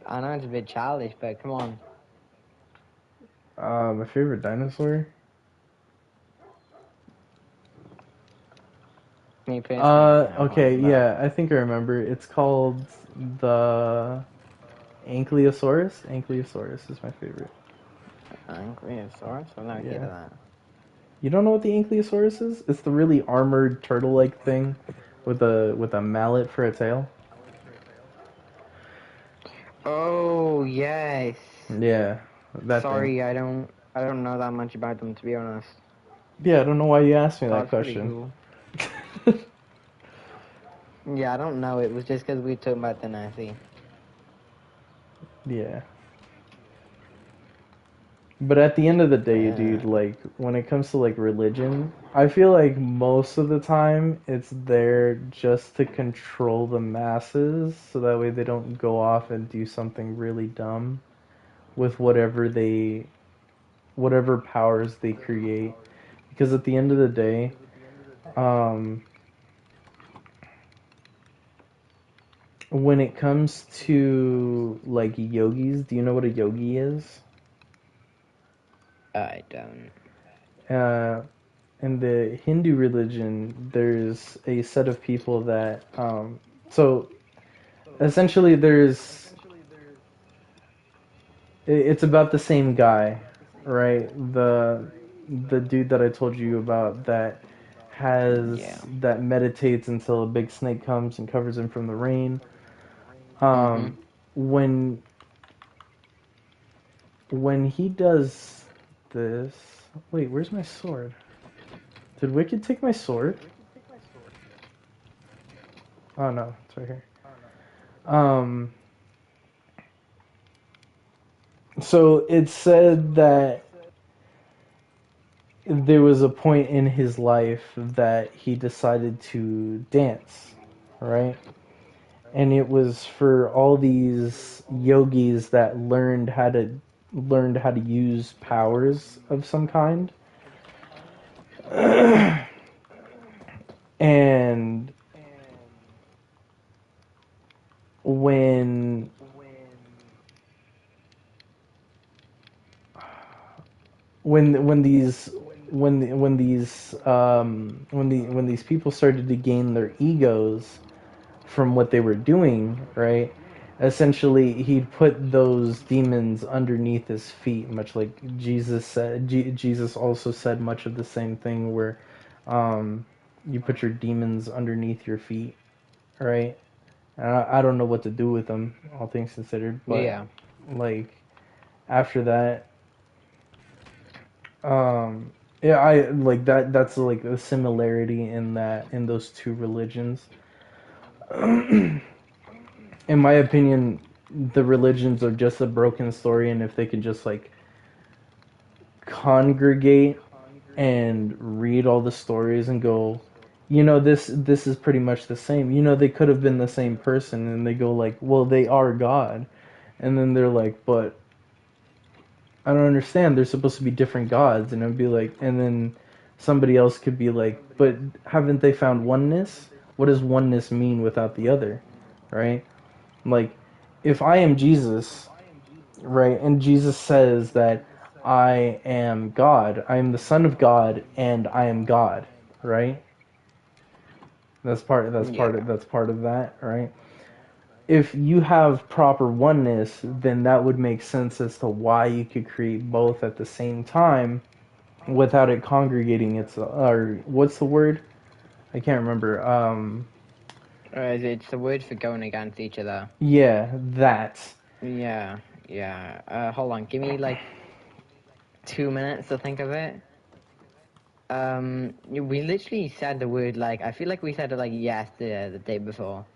I know it's a bit childish, but come on. My favorite dinosaur? Me personally, I have Okay, one, but yeah, I think I remember. It's called the Ankylosaurus. Ankylosaurus is my favorite. Ankylosaurus? I've never heard Yeah. of that. You don't know what the Ankylosaurus is? It's the really armored turtle-like thing with a mallet for a tail. Oh, yes. Yeah, that thing. Sorry, I don't know that much about them, to be honest. Yeah, I don't know why you asked me that That's pretty question. cool. Yeah, I don't know. It was just because we talked about the Nazi. Yeah. But at the end of the day, Uh, dude, like when it comes to like religion, I feel like most of the time it's there just to control the masses so that way they don't go off and do something really dumb with whatever powers they create. Because at the end of the day, um when it comes to like yogis, do you know what a yogi is? I don't. Uh in the Hindu religion, there's a set of people that so essentially it's about the same guy, right? The dude that I told you about Yeah. that meditates until a big snake comes and covers him from the rain. Mm-hmm. Um when when he does this, wait, where's my sword? Did Wicked take my sword? Oh no, it's right here. Um So it said that there was a point in his life that he decided to dance, right? And it was for all these yogis that learned how to use powers of some kind. And when when these when these people started to gain their egos from what they were doing, right? Essentially, he'd put those demons underneath his feet, much like Jesus said. Jesus also said much of the same thing, where um, you put your demons underneath your feet, right? And I don't know what to do with them, all things considered, but Yeah. like after that, um, yeah, I like that. That's like a similarity in that in those two religions. In my opinion, the religions are just a broken story, and if they can just like congregate and read all the stories and go, this is pretty much the same. They could have been the same person, and they go like, well, they are God, and then they're like, but I don't understand. They're supposed to be different gods, and I'd be like, and then somebody else could be like, but haven't they found oneness? What does oneness mean without the other, right? Like, if I am Jesus, right, and Jesus says that I am God, I am the Son of God, and I am God, right? Yeah. That's part of that, right? If you have proper oneness, then that would make sense as to why you could create both at the same time without it congregating itself. Or what's the word? I can't remember. It's the word for going against each other. Yeah, that. Yeah. Yeah. Hold on. Give me like 2 minutes to think of it. We literally said the word like I feel like we said it like yesterday, the day before,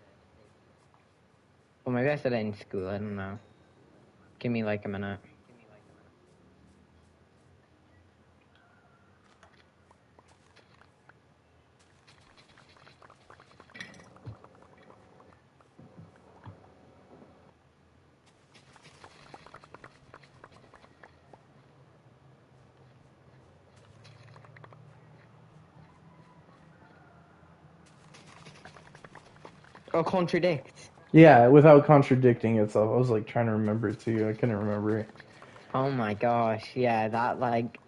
or maybe I said it in school. I don't know. Give me like a minute. Or contradict. Yeah, without contradicting itself. I was like trying to remember it too. I couldn't remember it. Oh my gosh, yeah, that like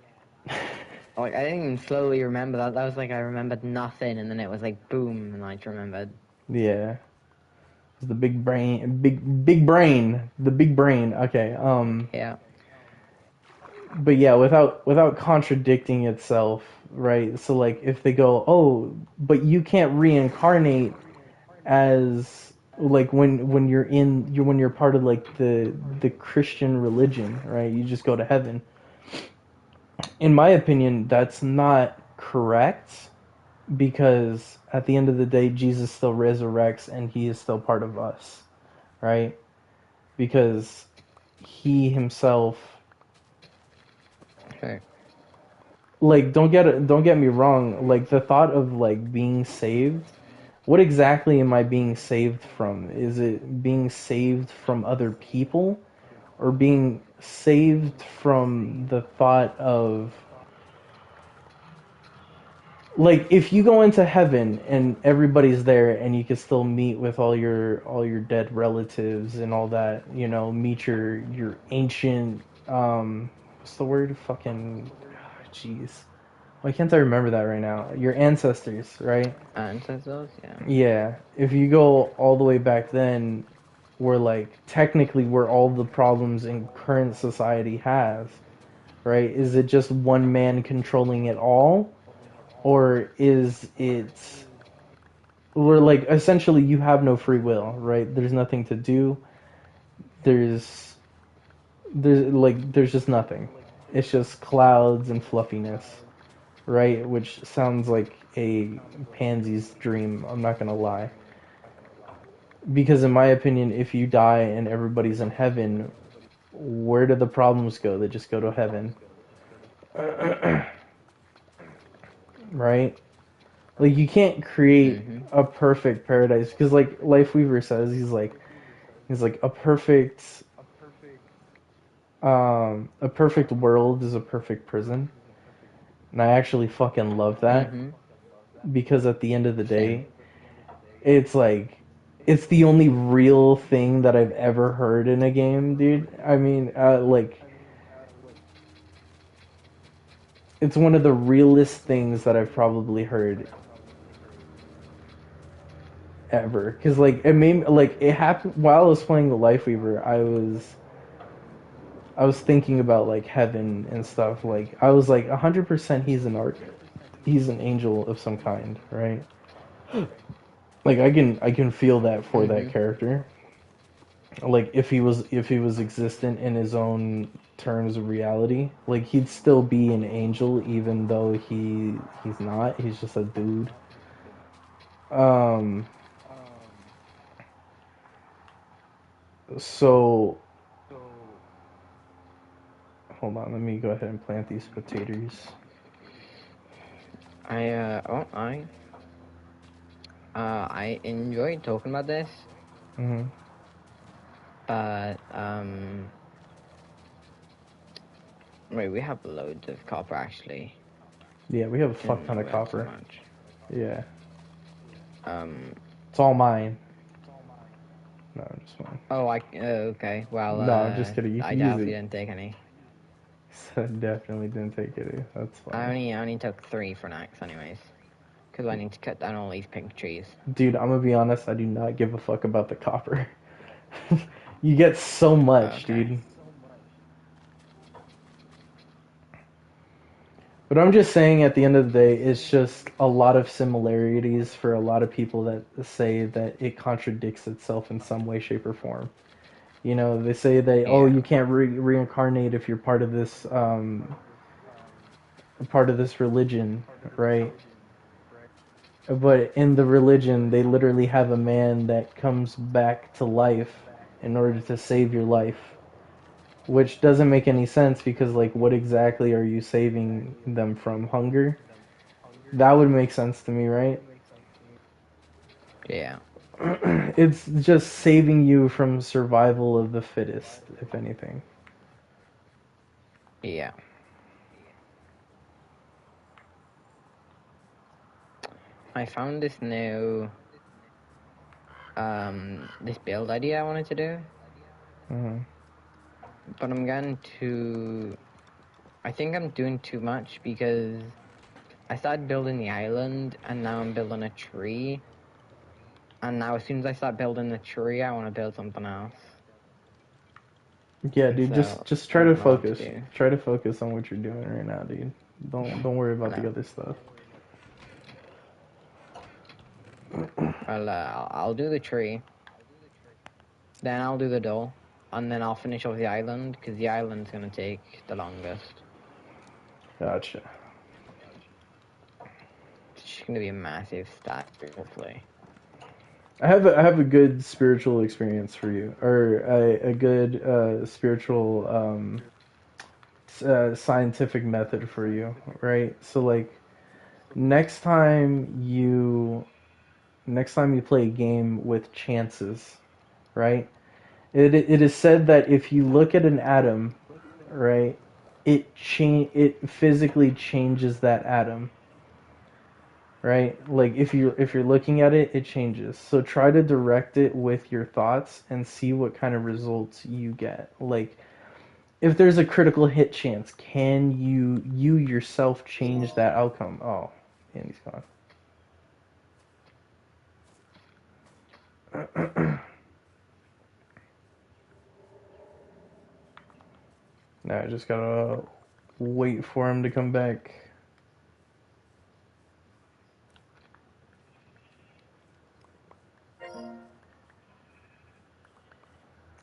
I didn't even slowly remember that. That was like I remembered nothing, and then it was like boom, and I just remembered. Yeah. It's the big brain, big brain, the big brain. Okay. Yeah. But yeah, without contradicting itself, right? So like if they go, "Oh, but you can't reincarnate as like when you're when you're part of like the Christian religion, right? You just go to heaven." In my opinion, that's not correct because at the end of the day, Jesus still resurrects and he is still part of us, right? Because he himself, Sure. like, don't get me wrong, like the thought of like being saved, what exactly am I being saved from? Is it being saved from other people or being saved from the thought of, like, if you go into heaven and everybody's there and you can still meet with all your dead relatives and all that, you know, meet your ancient, what's the word, fucking, jeez, why can't I remember that right now, your ancestors, right? Ancestors, yeah. Yeah, if you go all the way back then, where like technically where all the problems in current society has, right? Is it just one man controlling it all, or is it where like essentially you have no free will, right? There's nothing to do. There's there's just nothing. It's just clouds and fluffiness, right? Which sounds like a pansy's dream. I'm not gonna lie. Because in my opinion, if you die and everybody's in heaven, where do the problems go? They just go to heaven, right? Like you can't create Mhm. a perfect paradise because, like Life Weaver says, he's like a perfect world is a perfect prison, and I actually fucking love that Mhm. because at the end of the Same. day, it's like it's the only real thing that I've ever heard in a game, dude. I mean, like it's one of the realest things that I've probably heard ever. Cause like it made like it happened while I was playing the Life Weaver. I was thinking about like heaven and stuff. Like I was like 100% he's an angel of some kind, right? Like I can feel that for that Mhm. character. Like if he was existent in his own terms of reality, like he'd still be an angel even though he's not. He's just a dude. Um so hold on, let me go ahead and plant these potatoes. I enjoyed talking about this, Hmm. but wait, we have loads of copper actually. Yeah, we have a fuck Didn't ton know of we had so copper. much. Yeah. Um. It's all mine. No, I'm just fine. Oh, okay. Well, No, I'm just kidding. You I can use doubt it. you didn't take any. So definitely didn't take it. That's fine. I only took 3 for next, anyways, because I need to cut down all these pink trees. Dude, I'm gonna be honest, I do not give a fuck about the copper. You get so much, Okay. dude. But I'm just saying at the end of the day, it's just a lot of similarities for a lot of people that say that it contradicts itself in some way, shape, or form. You know, they say that, oh, Yeah. you can't reincarnate if you're part of this religion, right? But in the religion, they literally have a man that comes back to life in order to save your life, which doesn't make any sense because, like, what exactly are you saving them from? Hunger? That would make sense to me, right? Yeah. It's just saving you from survival of the fittest, if anything. Yeah. I found this new this build idea I wanted to do, Mm-hmm. but I'm going to. I think I'm doing too much because I started building the island and now I'm building a tree. And now as soon as I start building the tree, I want to build something else. Yeah, dude, So just I try to don't know what to focus. do. Try to focus on what you're doing right now, dude. Don't worry I about the know. other stuff. Well, I'll do the tree. Then I'll do the door. And then I'll finish off the island because the island's going to take the longest. Gotcha. It's going to be a massive stack, hopefully. I have a good spiritual experience for you, or a good spiritual scientific method for you, right? So like next time you play a game with chances, right? It is said that if you look at an atom, right, it physically changes that atom, right? Like if you're looking at it, it changes. So try to direct it with your thoughts and see what kind of results you get. Like if there's a critical hit chance, can you yourself change that outcome? Oh, and he's gone. Now I just gotta wait for him to come back.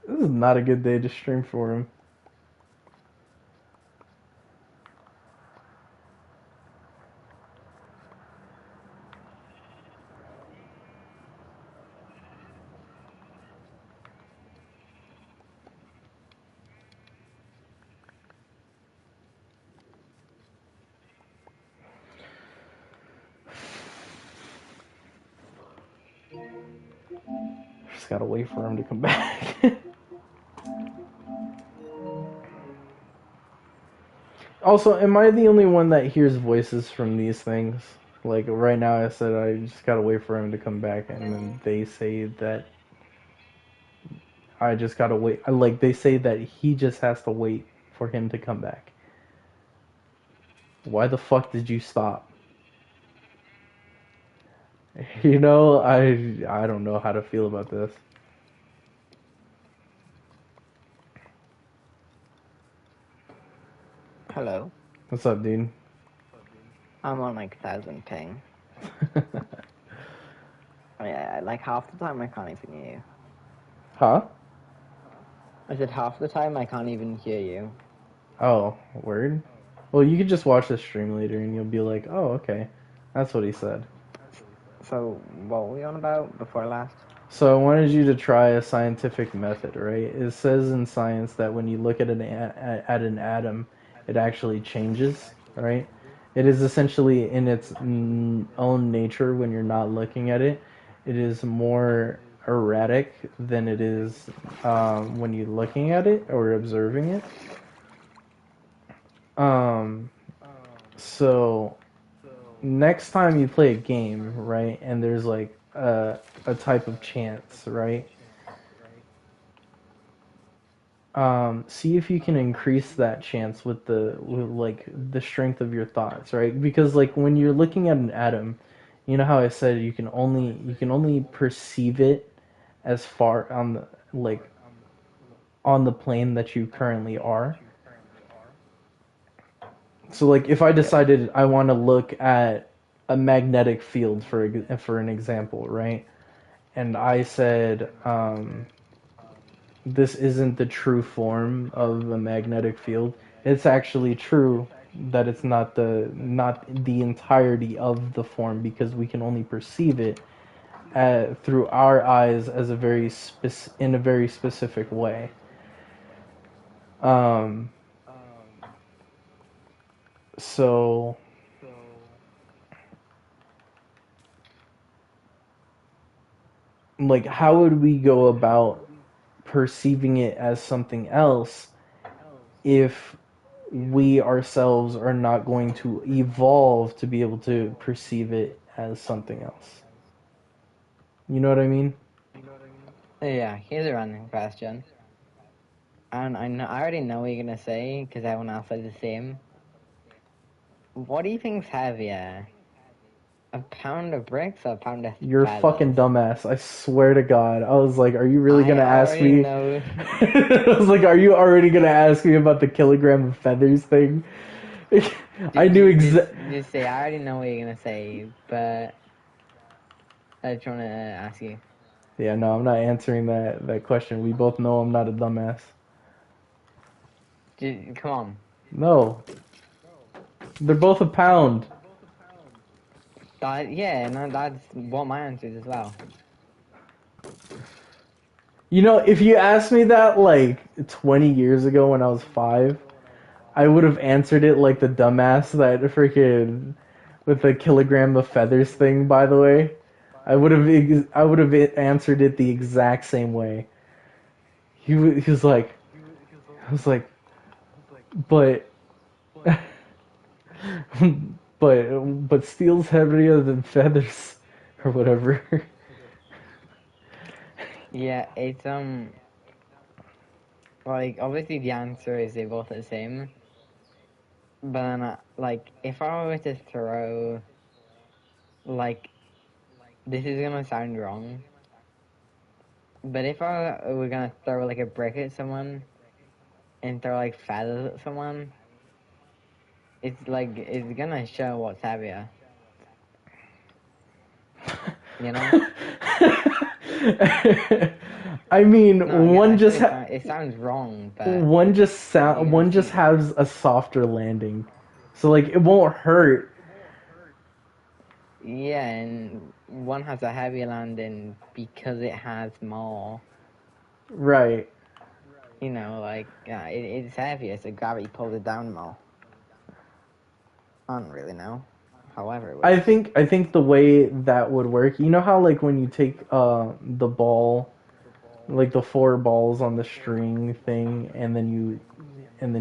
This is not a good day to stream for him. Just gotta wait for him to come back. Also, am I the only one that hears voices from these things? Like right now, I said I just gotta wait for him to come back, and then they say that I just gotta wait. Like they say that he just has to wait for him to come back. Why the fuck did you stop? You know, I don't know how to feel about this. Hello. What's up, dude? I'm on like 1,000 ping. Like half the time I can't even hear you. Huh? I said half the time I can't even hear you. Oh, word? Well, you could just watch the stream later and you'll be like, oh, okay. That's what he said. So what were we on about before last? So I wanted you to try a scientific method, right? It says in science that when you look at at an atom, it actually changes, right? It is essentially in its own nature when you're not looking at it. It is more erratic than it is when you're looking at it or observing it. Um, so next time you play a game, right, and there's like a type of chance, right? See if you can increase that chance with like the strength of your thoughts, right? Because like when you're looking at an atom, you know how I said you can only perceive it as far on the like on the plane that you currently are. So like if I Yep. decided I want to look at a magnetic field for an example, right? And I said this isn't the true form of a magnetic field. It's actually true that it's not the entirety of the form because we can only perceive it through our eyes as in a very specific way. Um, so like how would we go about perceiving it as something else if we ourselves are not going to evolve to be able to perceive it as something else? You know what I mean? Yeah, here's a random question. And I already know what you're gonna say because everyone else said the same. What do you think's heavier? A pound of bricks or a pound of You're a fucking feathers? dumbass. I swear to God. I was like, are you really I gonna ask already me? know. I was like, are you already gonna ask me about the kilogram of feathers thing? I knew Just say I already know what you're gonna say, but I just wanna ask you. Yeah, no, I'm not answering that question. We both know I'm not a dumbass. Come on. No, they're both a pound. Yeah, no, that's what my answer is as well. You know, if you asked me that like 20 years ago when I was 5, I would have answered it like the dumbass that freaking with the kilogram of feathers thing. By the way, I would have answered it the exact same way. He was like, I was like, but but steel's heavier than feathers or whatever. Yeah, it's like obviously the answer is they both the same, but then, like if I were to throw like this is gonna sound wrong, but if I were gonna throw like a brick at someone and throw like feathers at someone, it's gonna show what's heavier, you know? I No, mean, yeah, I said it sounds wrong, but you one just see, has a softer landing, so like it won't hurt. yeah, and one has a heavy landing because it has more. Right. You know, like it's heavier, so gravity pulls it down more. I don't really know. However, it works. I think the way that would work, you know how like when you take the ball, like the four balls on the string thing, and then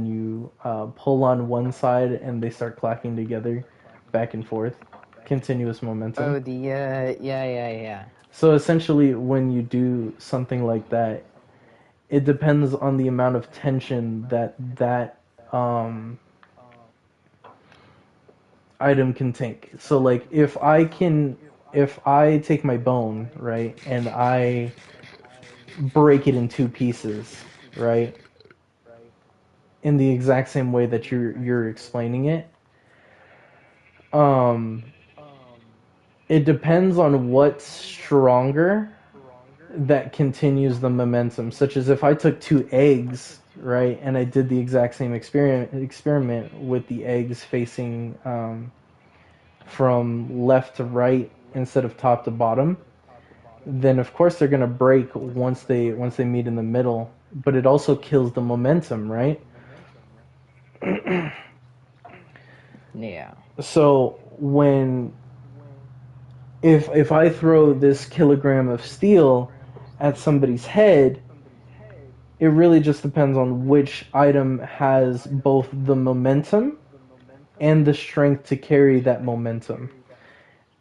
you pull on one side and they start clacking together, back and forth, continuous momentum. Oh, yeah. So essentially, when you do something like that, it depends on the amount of tension that um, item can take. So like if I take my bone, right, and I break it in two pieces, right, in the exact same way that you're explaining it, um, it depends on what's stronger that continues the momentum. Such as if I took two eggs, right, and I did the exact same experiment with the eggs facing from left to right instead of top to bottom, then of course they're gonna break once they meet in the middle. But it also kills the momentum, right? Yeah. So when if I throw this kilogram of steel at somebody's head, it really just depends on which item has both the momentum and the strength to carry that momentum.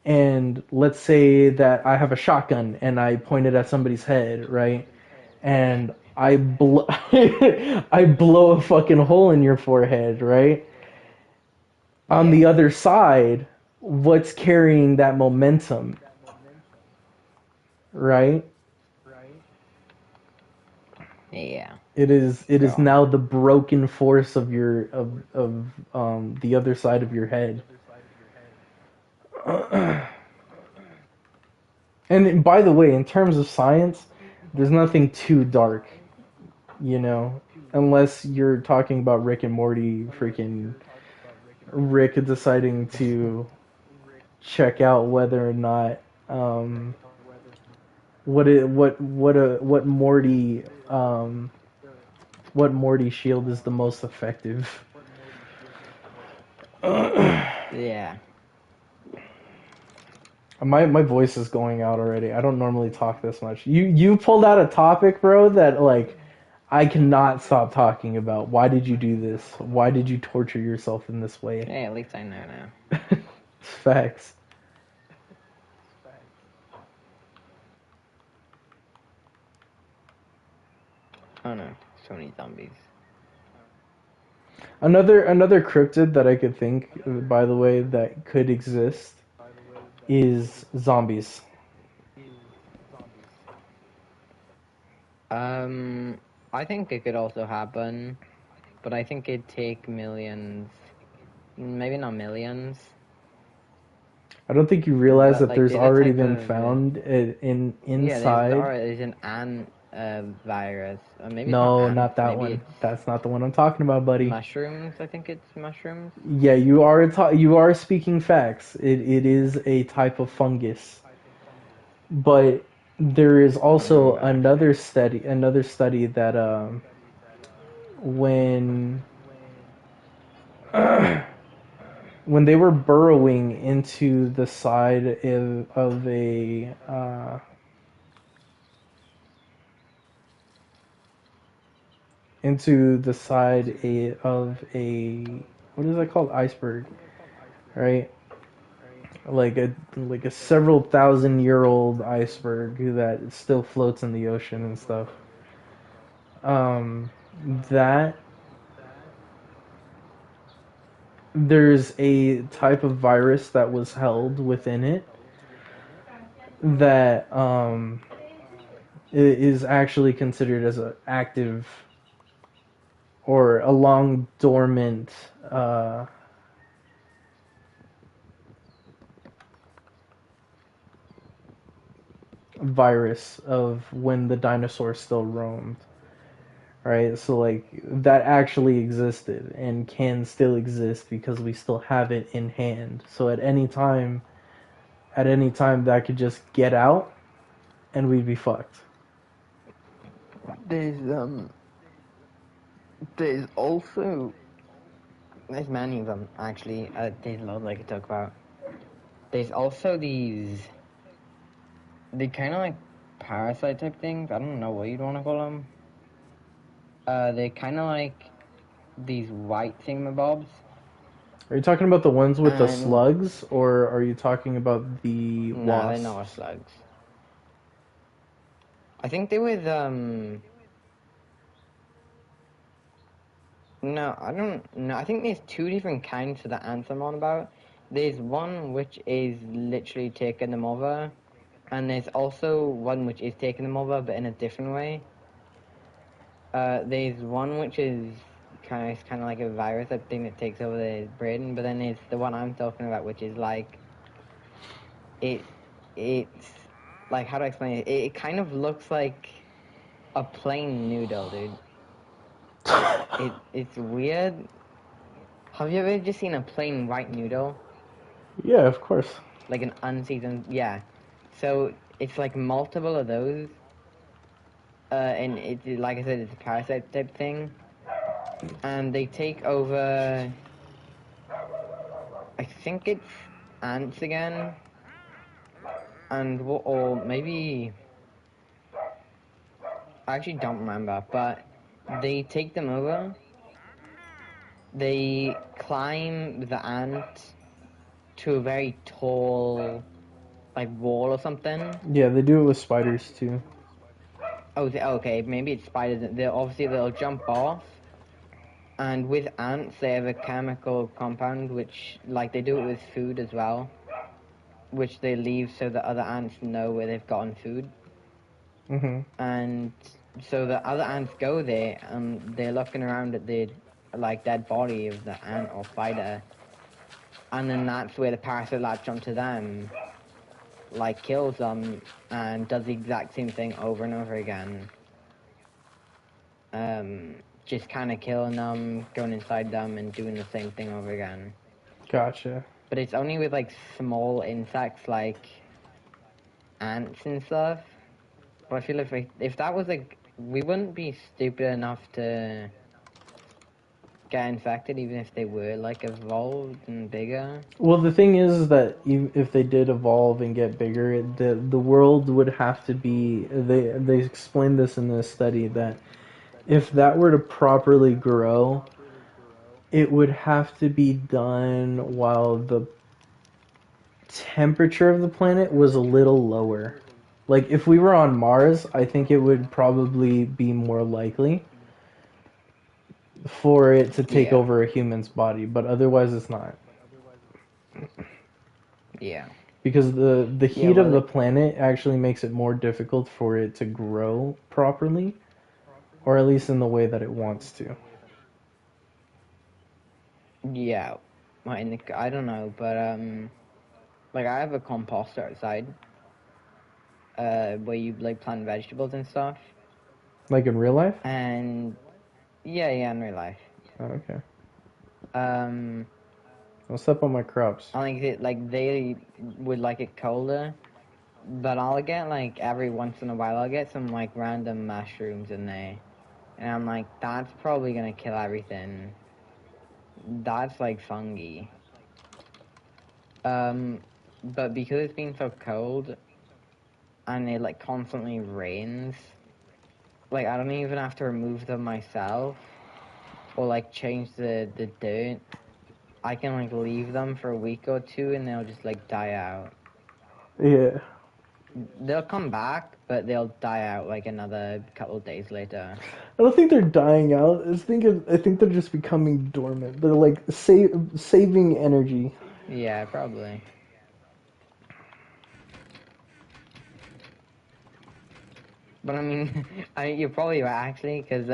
And let's say that I have a shotgun and I point it at somebody's head, right? And I blow a fucking hole in your forehead, right? On the Yeah. other side, what's carrying that momentum, right? Yeah. It is Go on. now the broken force of the other side of your head. And by the way, in terms of science, there's nothing too dark, you know, unless you're talking about Rick and Morty, freaking Rick deciding to check out whether or not um, um, what Morty shield is the most effective. Yeah. My voice is going out already. I don't normally talk this much. You pulled out a topic, bro, that like I cannot stop talking about. Why did you do this? Why did you torture yourself in this way? Hey, at least I know now. Facts. Oh no, so many zombies. Another cryptid that I could think, by the way, that could exist is zombies. Um, I think it could also happen, but I think it'd take millions, maybe not millions. I don't think you realize But that like there's there's a already type been of found in yeah, inside. there's an ant virus. Maybe it's not No, not ants. that Maybe one. it's That's not the one I'm talking about, buddy. mushrooms. I think it's mushrooms. Yeah, you are speaking facts. It is a type of fungus, but there is I don't also remember actually. another study that when when they were burrowing into the side of a into the side of a what is that called, iceberg, right? Like a several thousand-year old iceberg that still floats in the ocean and stuff. Um, that there's a type of virus that was held within it that is actually considered as an active or a long dormant virus of when the dinosaurs still roamed, right? So like that actually existed and can still exist because we still have it in hand. So at any time that could just get out and we'd be fucked. There's there's also there's many of them actually. There's a lot I could talk about. There's also they kind of like parasite type things. I don't know what you'd want to call them. They're kind of like these white thingamabobs, Are you talking about the ones with the and slugs, or are you talking about the no, they're wasps? not slugs. I think they were no, I don't know. I think there's two different kinds of the ants I'm on about. There's one which is literally taking them over, and there's also one which is taking them over, but in a different way. There's one which is kind of like a virus type thing that takes over the brain, but then there's the one I'm talking about, which is like it. It's like, how do I explain it? It kind of looks like a plain noodle, dude. It's weird. Have you ever just seen a plain white noodle? Yeah, of course. Like an unseasoned, yeah. So it's like multiple of those, and it's like I said, it's a parasite type thing, and they take over. I think it's ants again, and or maybe I actually don't remember, but they take them over. They climb the ant to a very tall, like wall or something. Yeah, they do it with spiders too. Oh, okay, maybe it's spiders. They'll jump off, and with ants they have a chemical compound which, like, they do it with food as well, which they leave so that other ants know where they've gotten food, Mhm. and so the other ants go there and they're looking around at the like dead body of the ant or spider, and then that's where the parasite latch onto them, like kills them, and does the exact same thing over and over again. Just kind of killing them, going inside them, and doing the same thing over again. Gotcha. But it's only with like small insects like ants and stuff. But I feel if that was like, we wouldn't be stupid enough to get infected, even if they were like evolved and bigger. Well, the thing is that if they did evolve and get bigger, the world would have to be. They explained this in this study that if that were to properly grow, it would have to be done while the temperature of the planet was a little lower. Like if we were on Mars, I think it would probably be more likely for it to take Yeah. over a human's body, but otherwise it's not. Yeah. Because the Yeah. heat Well, of the like, planet actually makes it more difficult for it to grow properly, or at least in the way that it wants to. yeah. I don't know, but like I have a composter outside, where you like plant vegetables and stuff, Like in real life? and yeah, in real life. Oh, okay. Um, What's up on my crops? I think it like they would like it colder, but I'll get like every once in a while I'll get some like random mushrooms in there, and I'm like that's probably gonna kill everything. That's like fungi. Um, but because it's been so cold and it like constantly rains, like I don't even have to remove them myself or like change the dirt. I can like leave them for a week or two and they'll just like die out. Yeah. They'll come back, but they'll die out like another couple of days later. I don't think they're dying out. I think they're just becoming dormant. They're like saving energy. Yeah, probably. But I mean, you're probably right actually, because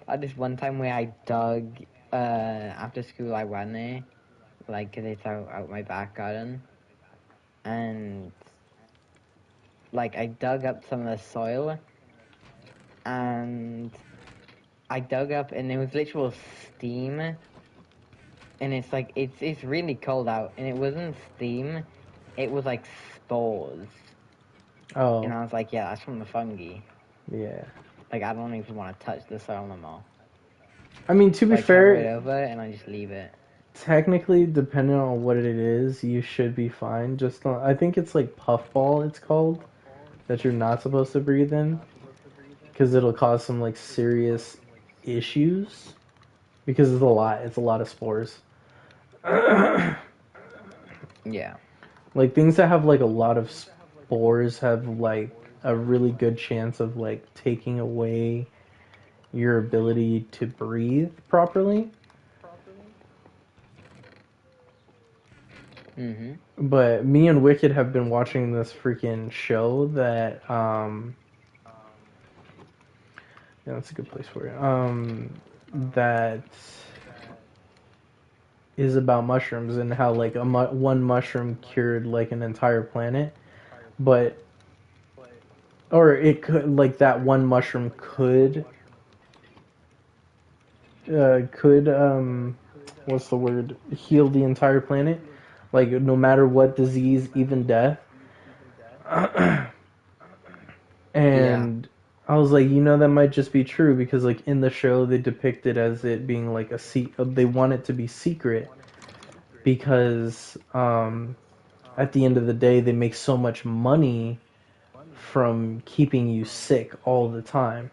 at this one time where I dug after school, I went there, like 'cause it's out my back garden, and like I dug up some of the soil, and I dug up, and there was literal steam, and it's like it's really cold out, and it wasn't steam, it was like spores, and Oh, I was like, yeah, that's from the fungi. yeah. Like I don't even want to touch the soil no more. I mean, to So be I cover it fair, over, and I just leave it. technically, depending on what it is, you should be fine. Just don't, I think it's like puffball. It's called that you're not supposed to breathe in because it'll cause some like serious issues because it's a lot. It's a lot of spores. Yeah. Like things that have like a lot of spores have like a really good chance of like taking away your ability to breathe properly. Mhm. But me and Wicked have been watching this freaking show that yeah, that's a good place for it. That is about mushrooms and how like one mushroom cured like an entire planet, but or it could like that one mushroom could what's the word, heal the entire planet, like no matter what disease, even death. Yeah. And I was like, that might just be true because like in the show they depict it as it being like they want it to be secret because at the end of the day they make so much money from keeping you sick all the time,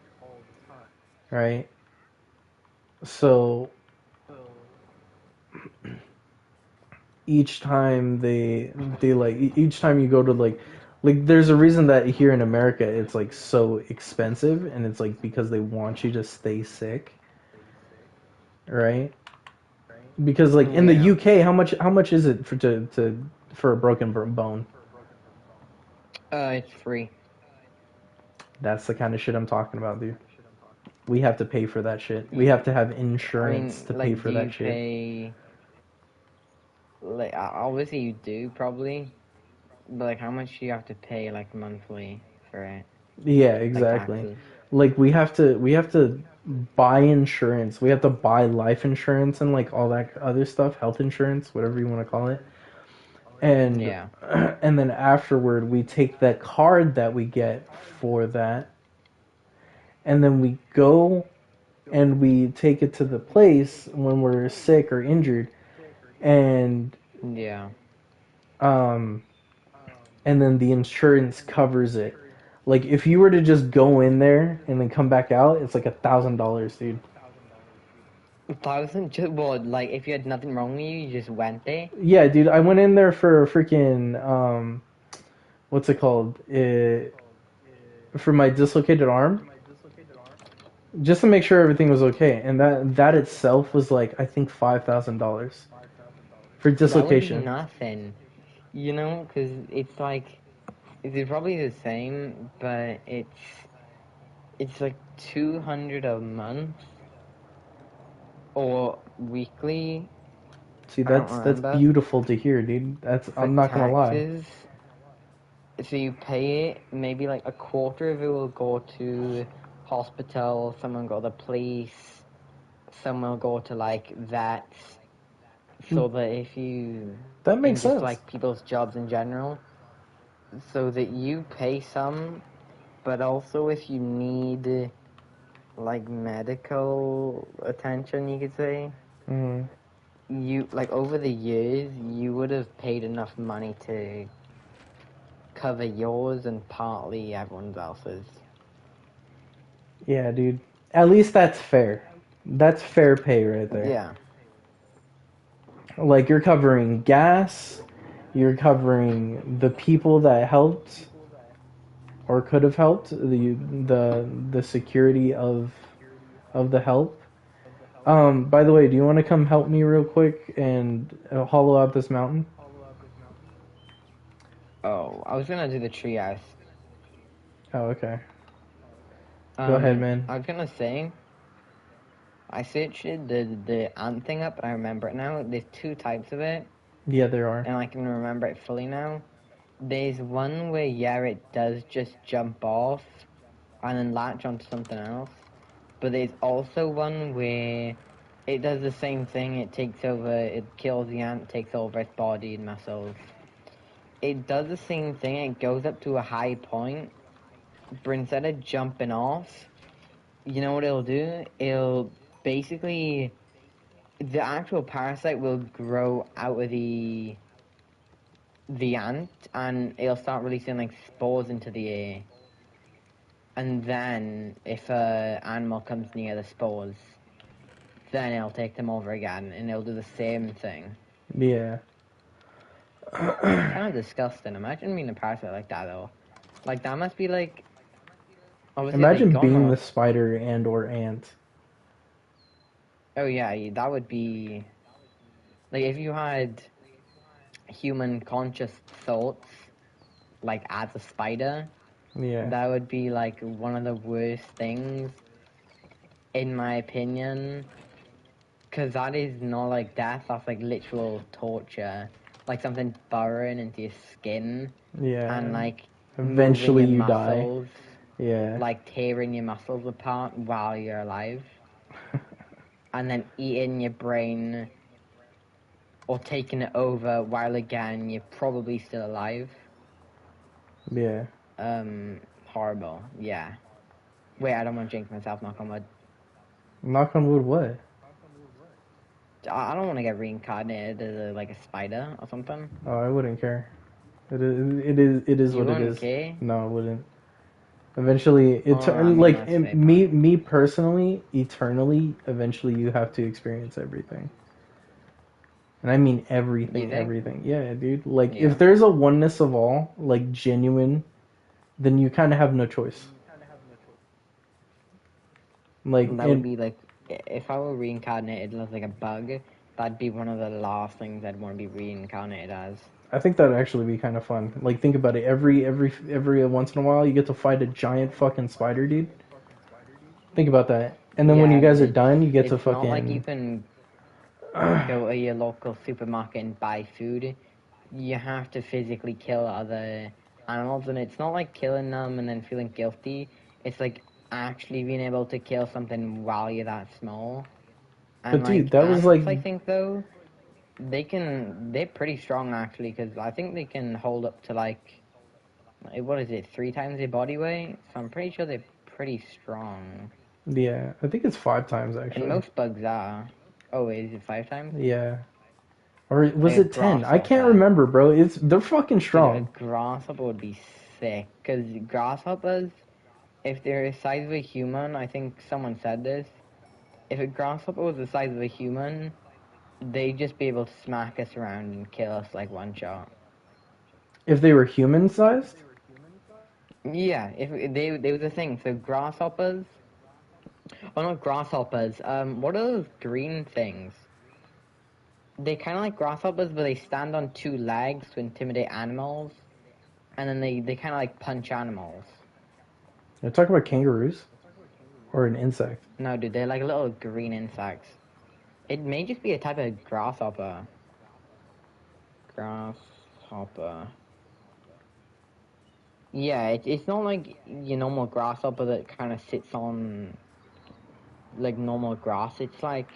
right? So each time they like each time you go to like there's a reason that here in America it's like so expensive, and it's like because they want you to stay sick, right? Because like in the Yeah. UK, how much is it for a broken bone? It's free. That's the kind of shit I'm talking about, dude. We have to pay for that shit. We Y- have to have I insurance mean, to pay like, do for that you shit. pay? Like, obviously you do probably, but like, how much do you have to pay like monthly for it? Yeah, Like exactly. taxes? Like we have to buy insurance. We have to buy life insurance and like all that other stuff, health insurance, whatever you want to call it. And Yeah. and then afterward we take that card that we get for that, and then we go and we take it to the place when we're sick or injured, and Yeah. um and then the insurance covers it. Like if you were to just go in there and then come back out, it's like $1,000, dude. 1,000? Just what? Like, if you had nothing wrong with you, you just went there? Yeah, dude, I went in there for a freaking what's it called? for my dislocated arm, just to make sure everything was okay, and that itself was like I think $5,000 for That would be dislocation. nothing, you know, because it's like it's probably the same, but it's like 200 a month or weekly. See, I don't that's remember beautiful to hear, dude. That's for I'm not gonna lie. taxes. So you pay it, maybe like a quarter of it will go to hospital, someone go to the police, some will go to like vets, so that if you, That makes in just sense. like people's jobs in general, so that you pay some, but also if you need like medical attention, you could say, Mm. you like over the years, you would have paid enough money to cover yours and partly everyone else's. Yeah, dude. At least that's fair. That's fair pay right there. Yeah. Like you're covering gas, you're covering the people that helped or could have helped, the security of the help. By the way, do you want to come help me real quick and hollow out this mountain? Oh, I was gonna do the treehouse. Oh, okay. Go ahead, man. I was gonna say, I searched the ant thing up, and I remember it now. There's two types of it, Yeah, there are. and I can remember it fully now. There's one where, yeah, it does just jump off and then latch onto something else. But there's also one where it does the same thing. It takes over, it kills the ant, takes over its body and muscles. It does the same thing. It goes up to a high point, but instead of jumping off, you know what it'll do? It'll basically, the actual parasite will grow out of the ant, and it'll start releasing like spores into the air. And then, if a animal comes near the spores, then it'll take them over again, and it'll do the same thing. Yeah. Kind of disgusting. Imagine being a parasite like that, though. Like that must be like, obviously they Imagine gone being the off. spider and or ant. Oh yeah, that would be like if you had human conscious thoughts, like as a spider, Yeah. that would be like one of the worst things, in my opinion. Because that is not like death, that's like literal torture. Like something burrowing into your skin and Yeah. like moving Eventually your you die. muscles, Yeah. like tearing your muscles apart while you're alive, and then eating your brain or taking it over while again you're probably still alive. Yeah. Horrible. Yeah. Wait, I don't want to jinx myself, knock on wood. Knock on wood, what? I don't want to get reincarnated as like a spider or something. Oh, I wouldn't care. It is You what it wouldn't is. care? No, I wouldn't. Eventually, Oh, I mean, like that's a fair me point. me personally, eternally, eventually you have to experience everything. And I mean You everything, think? everything. Yeah, dude. Like if Yeah. there's a oneness of all, like genuine, then you kind of have no choice. Like That would and be like, if I were reincarnated as like a bug, that'd be one of the last things I'd want to be reincarnated as. I think that'd actually be kind of fun. Like think about it. Every once in a while, you get to fight a giant fucking spider, dude. Think about that. And then when you Yeah, guys but are done, you get to it's not like you fucking. can go to your local supermarket and buy food. You have to physically kill other animals, and it's not like killing them and then feeling guilty. It's like actually being able to kill something while you're that small. But And dude, like that was like ants, I think though they're pretty strong actually, because I think they can hold up to like, what is it, 3 times their body weight. So I'm pretty sure they're pretty strong, yeah. I think it's 5 times and actually. most bugs are. Oh, is it 5 times? Yeah. Or Like was a it 10? I can't grasshopper. remember, bro. They're fucking Dude, a strong. grasshopper would be sick. Because grasshoppers, if they're the size of a human, I think someone said this. If a grasshopper was the size of a human, they'd just be able to smack us around and kill us like one shot. If they were human sized? Yeah, if they was a thing. So grasshoppers, oh not grasshoppers. What are those green things? They kind of like grasshoppers, but they stand on two legs to intimidate animals, and then they kind of like punch animals. You're talking about kangaroos or an insect. No, dude, they're like little green insects. It may just be a type of grasshopper. Grasshopper. Yeah, it's not like your normal grasshopper that kind of sits on like normal grass. It's like,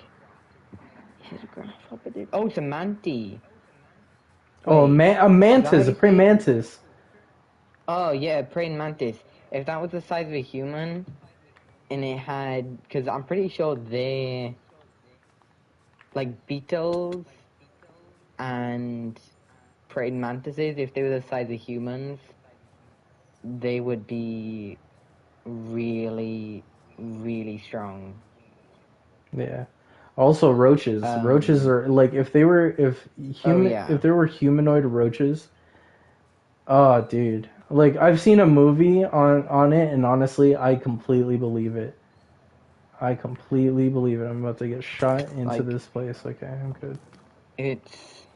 is it a grasshopper, dude? Oh, it's a mantis. Oh, Wait, a is that how mantis, a you praying say it? mantis. Oh yeah, a praying mantis. If that was the size of a human, and it had, because I'm pretty sure they like beetles and praying mantises. If they were the size of humans, they would be really, really strong. Yeah. Also roaches. Roaches Um. are like Oh yeah. if there were humanoid roaches. Oh, dude. Like I've seen a movie on it, and honestly, I completely believe it. I completely believe it. I'm about to get shot into Like this place. Okay, I'm good. it's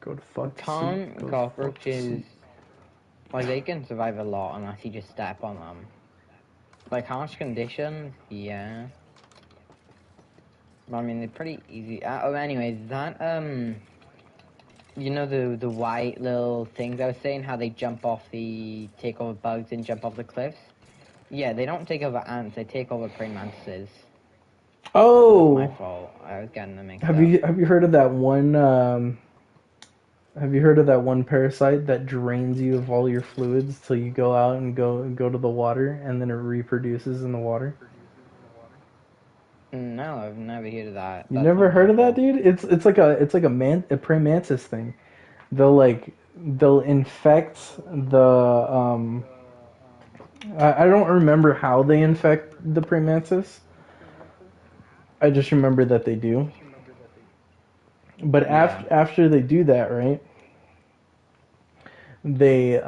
Go to fuck to sleep. can't Go to fuck to cockroaches sleep. like they can survive a lot unless you just step on them. Like harsh conditions, yeah. I mean they're pretty easy. Oh, anyways, that you know the white little things I was saying how they take over bugs and jump off the cliffs. Yeah, they don't take over ants. They take over praying mantises. That's my Oh, fault. I was getting them mixed up. have you heard of that one? Have you heard of that one parasite that drains you of all your fluids till you go out and go to the water and then it reproduces in the water? No, I've never heard of that. You That never sounds heard of that, awful. dude? It's like a praying mantis thing. They'll infect the I don't remember how they infect the praying mantis. I just remember that they do. But Yeah. after they do that, right? They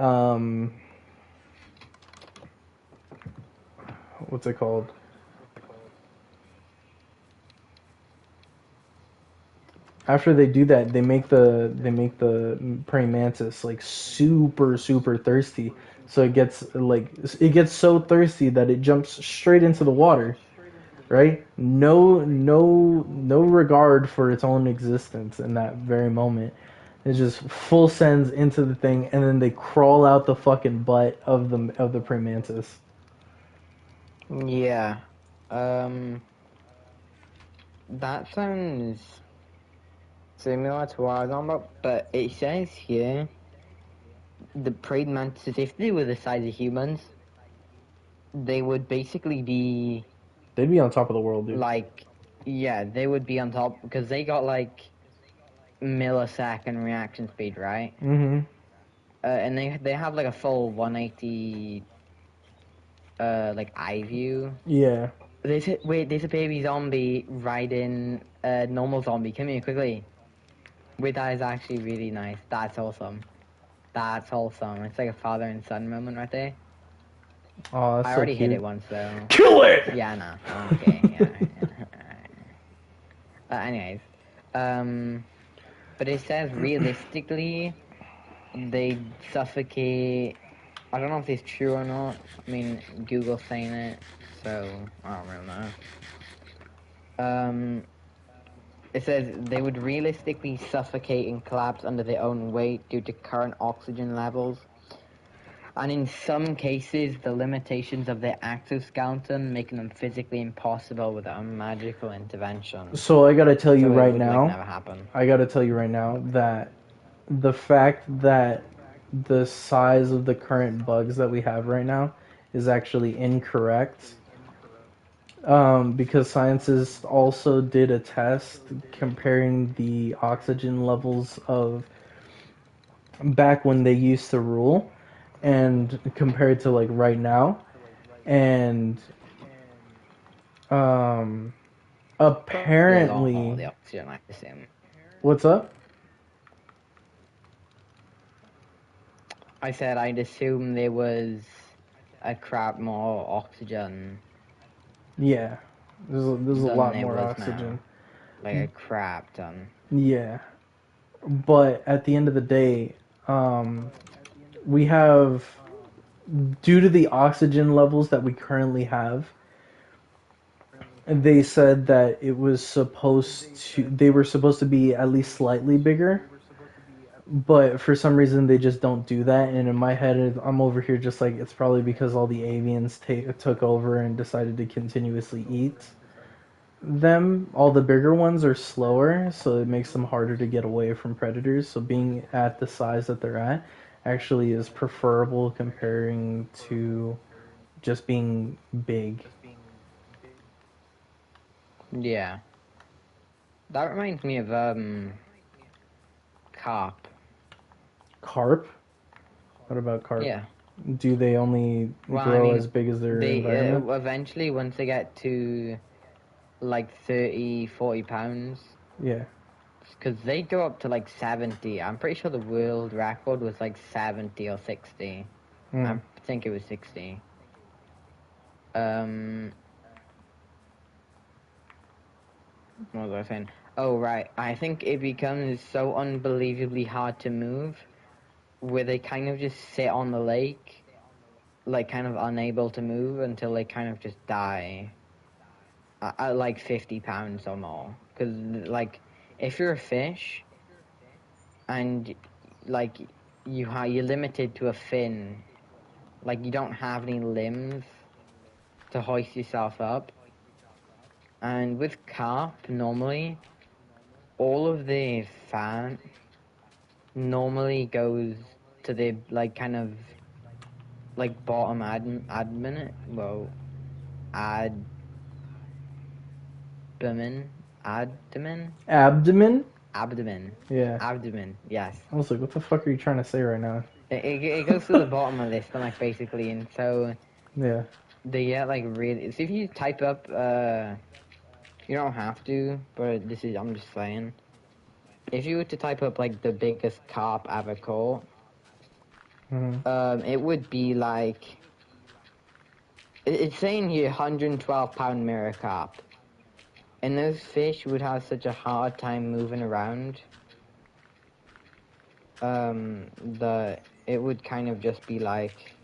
what's it called? After they do that, they make the praying mantis like super thirsty. So it gets so thirsty that it jumps straight into the water, right? No regard for its own existence in that very moment. It just full sends into the thing, and then they crawl out the fucking butt of the praying mantis. Yeah. Um, that sounds similar to what I was on about, but it says here the praying mantises, if they were the size of humans, they would basically be They'd be on top of the world, dude. like, yeah, they would be on top because they got like millisecond reaction speed, right? Mm-hmm. And they have like a full 180 like eye view. Yeah. There's a baby zombie riding a normal zombie. Come here quickly. Wait, that is actually really nice. That's awesome. That's wholesome. It's like a father and son moment right there. Oh, that's I so already hit cute. it once though. Kill it! Yeah, no. Okay, yeah. Anyways, um, but it says realistically they suffocate. I don't know if it's true or not. I mean, Google's saying it, so I don't really know. It says they would realistically suffocate and collapse under their own weight due to current oxygen levels. And in some cases, the limitations of their exoskeleton making them physically impossible without a magical intervention. So I gotta tell you So it right would like now, never happen. that the fact that the size of the current bugs that we have right now is actually incorrect. Because scientists also did a test comparing the oxygen levels of back when they used to rule and compared to like right now. And um, Probably a lot more apparently, the oxygen, I assume. what's up? I said I'd assume there was a crap more oxygen Yeah, there's a than lot there more was now. oxygen. Like a crap ton. Yeah, but at the end of the day, we have, due to the oxygen levels that we currently have, they said that they were supposed to be at least slightly bigger, but for some reason they just don't do that. And in my head, I'm over here just like, it's probably because all the avians took over and decided to continuously eat them. All the bigger ones are slower, so it makes them harder to get away from predators. So being at the size that they're at actually is preferable comparing to just being big. Yeah. That reminds me of carp. Carp? What about carp? Yeah. Do they only Well, I grow as mean, big as their they environment? eventually, once they get to like 30, 40 pounds, Yeah. because they go up to like 70. I'm pretty sure the world record was like 70 or 60. Mm. I think it was 60. Um, what was I saying? Oh, right. I think it becomes so unbelievably hard to move where they kind of just sit on the lake, like kind of unable to move until they kind of just die at like 50 pounds or more. Because, like, if you're a fish and, like, you're limited to a fin, like, you don't have any limbs to hoist yourself up. And with carp, normally, all of the fat normally goes to the, like, kind of, like, bottom abdomen. Well, abdomen. Abdomen? Abdomen? Abdomen. Yeah. Abdomen, yes. I was like, what the fuck are you trying to say right now? It goes to the bottom of the stomach, basically, and so Yeah. they get, like, really... So if you type up, you don't have to, but I'm just saying. If you were to type up, like, the biggest carp ever caught, Hmm. it would be, like... It's saying here 112-pound mirror carp. And those fish would have such a hard time moving around. That it would kind of just be, like,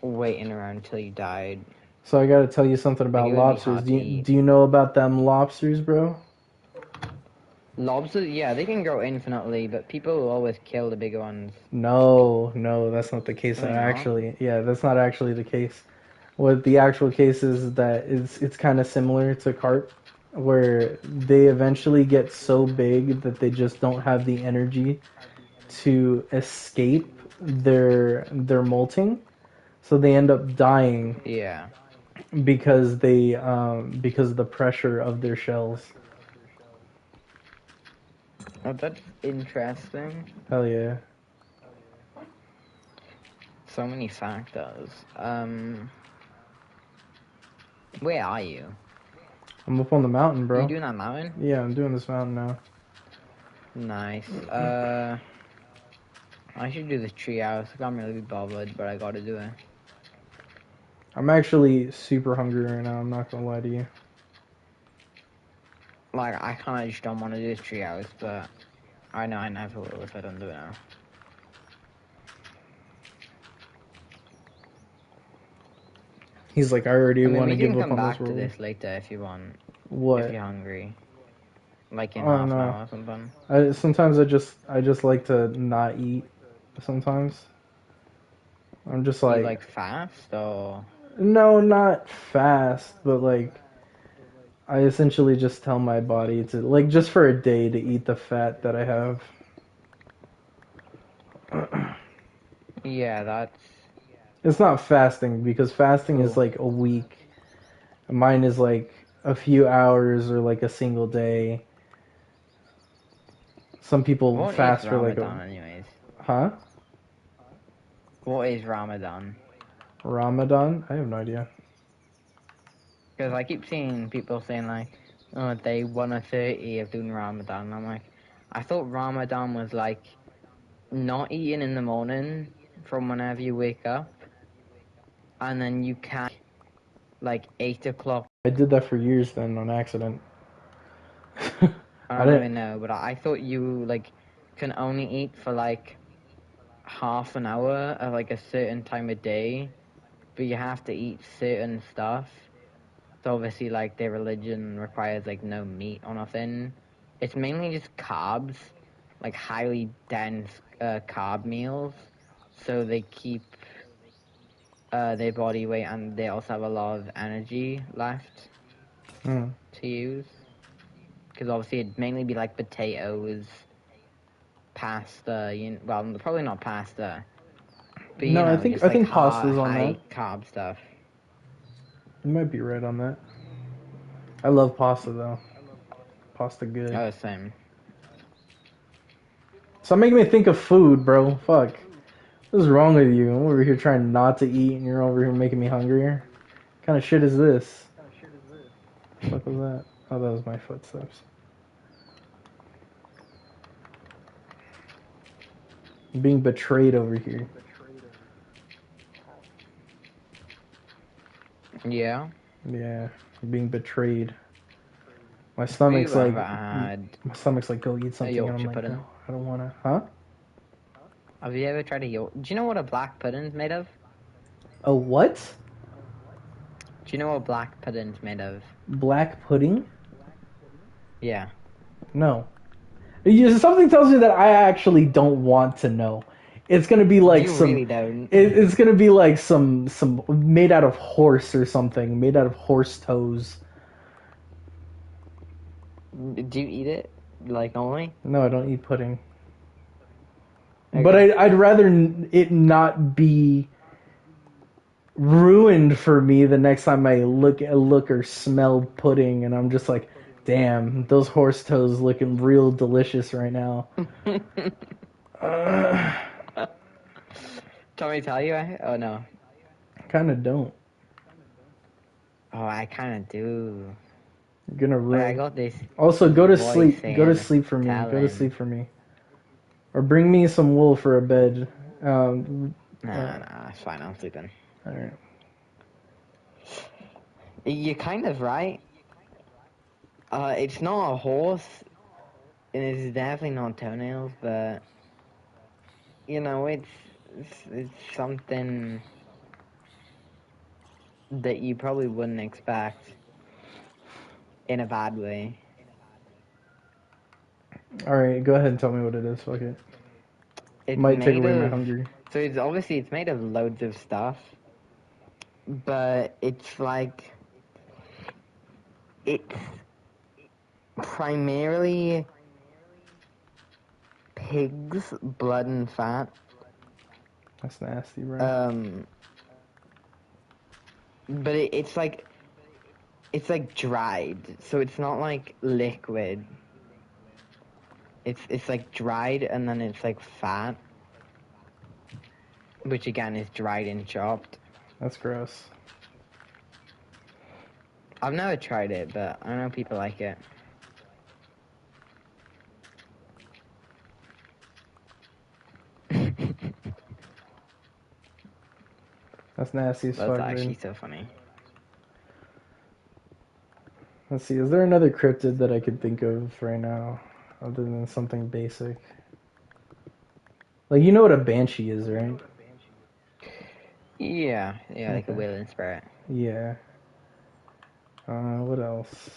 waiting around until you died. So I gotta tell you something Like, about it would be lobsters. hard Do to you, eat. do you know about them lobsters, bro? Lobsters, yeah, they can grow infinitely, but people will always kill the bigger ones. No, that's not the case. Do they not? Yeah, that's not actually the case. What the actual case is that it's kind of similar to carp, where they eventually get so big that they just don't have the energy to escape their molting, so they end up dying Yeah. because of the pressure of their shells. Oh, that's interesting. Hell yeah. So many factors. Where are you? I'm up on the mountain, You bro. doing that mountain? Yeah, I'm doing this mountain now. Nice. I should do the tree house. I can't really be bothered, but I gotta do it. I'm actually super hungry right now. I'm not gonna lie to you. Like, I kinda just don't want to do the tree house, but I know I never will if I don't do it now. He's like, I already I mean, want to we give can up come on this back to world. this later if you want, if What? you're hungry. Like in I don't half an know. hour or something. Sometimes I just like to not eat. Sometimes I'm just Eat like, like fast or... no, not fast, but like I essentially just tell my body to, like, just for a day to eat the fat that I have. Yeah, that's... It's not fasting because fasting is Cool. like a week. Mine is like a few hours or like a single day. Some people What is fast for like a, Ramadan anyways? huh? What is Ramadan? Ramadan? I have no idea. Because I keep seeing people saying like, oh, day 1 or 30 of doing Ramadan. I'm like, I thought Ramadan was like not eating in the morning from whenever you wake up, and then you can like 8 o'clock. I did that for years then on accident. I I don't didn't. even know, but I thought you like can only eat for like half an hour at like a certain time of day, but you have to eat certain stuff. So obviously, like their religion requires like no meat or nothing. It's mainly just carbs, like highly dense carb meals, so they keep their body weight, and they also have a lot of energy left Mm. to use. Because obviously, it'd mainly be like potatoes, pasta. Well, probably not pasta, but No, I think just I like think pasta's on that. high carb stuff. You might be right on that. I love pasta though. Pasta good. Oh, same. Stop making me think of food, bro. Fuck. What is wrong with you? I'm over here trying not to eat, and you're over here making me hungrier. What kind of shit is this? What was that? Oh, that was my footsteps. I'm being betrayed over here. Yeah. Yeah, I'm being betrayed. My Have you stomach's like, ever had go eat a something, and I'm Yorkshire like, no, pudding? I don't wanna. Huh? Have you ever tried a York? Do you know what a black pudding's made of? A what? Do you know what black pudding's made of? Black pudding? Yeah. No. Something tells me that I actually don't want to know. It's gonna be like You some. really don't. It's gonna be like some made out of horse or something, made out of horse toes. Do you eat it like normally? No, I don't eat pudding. But Okay. I'd rather it not be ruined for me the next time I look or smell pudding, and I'm just like, damn, those horse toes looking real delicious right now. Tell me, tell you? Oh no. Kind of don't. Oh, I kind of do. You're gonna Like I ruin. got this Also, go to voice sleep. Go to saying, sleep for me. Go to telling. sleep for me. Or bring me some wool for a bed. Nah, it's fine. I'm sleeping. All right. You're kind of right. It's not a horse, and it's definitely not toenails, but it's something that you probably wouldn't expect in a bad way. All right. Go ahead and tell me what it is. Fuck it. It's Might take made away my of hunger. so it's made of loads of stuff, but it's primarily pig's blood and fat. That's nasty, bro. But it's like dried, so it's not like liquid. It's like dried, and then it's like fat, which again is dried and chopped. That's gross. I've never tried it, but I know people like it. That's nasty as That's fuck, actually dude. so funny. Let's see. Is there another cryptid that I could think of right now, other than something basic? Like, you know what a banshee is, right? Yeah, like a Okay. wailing spirit. Yeah. What else?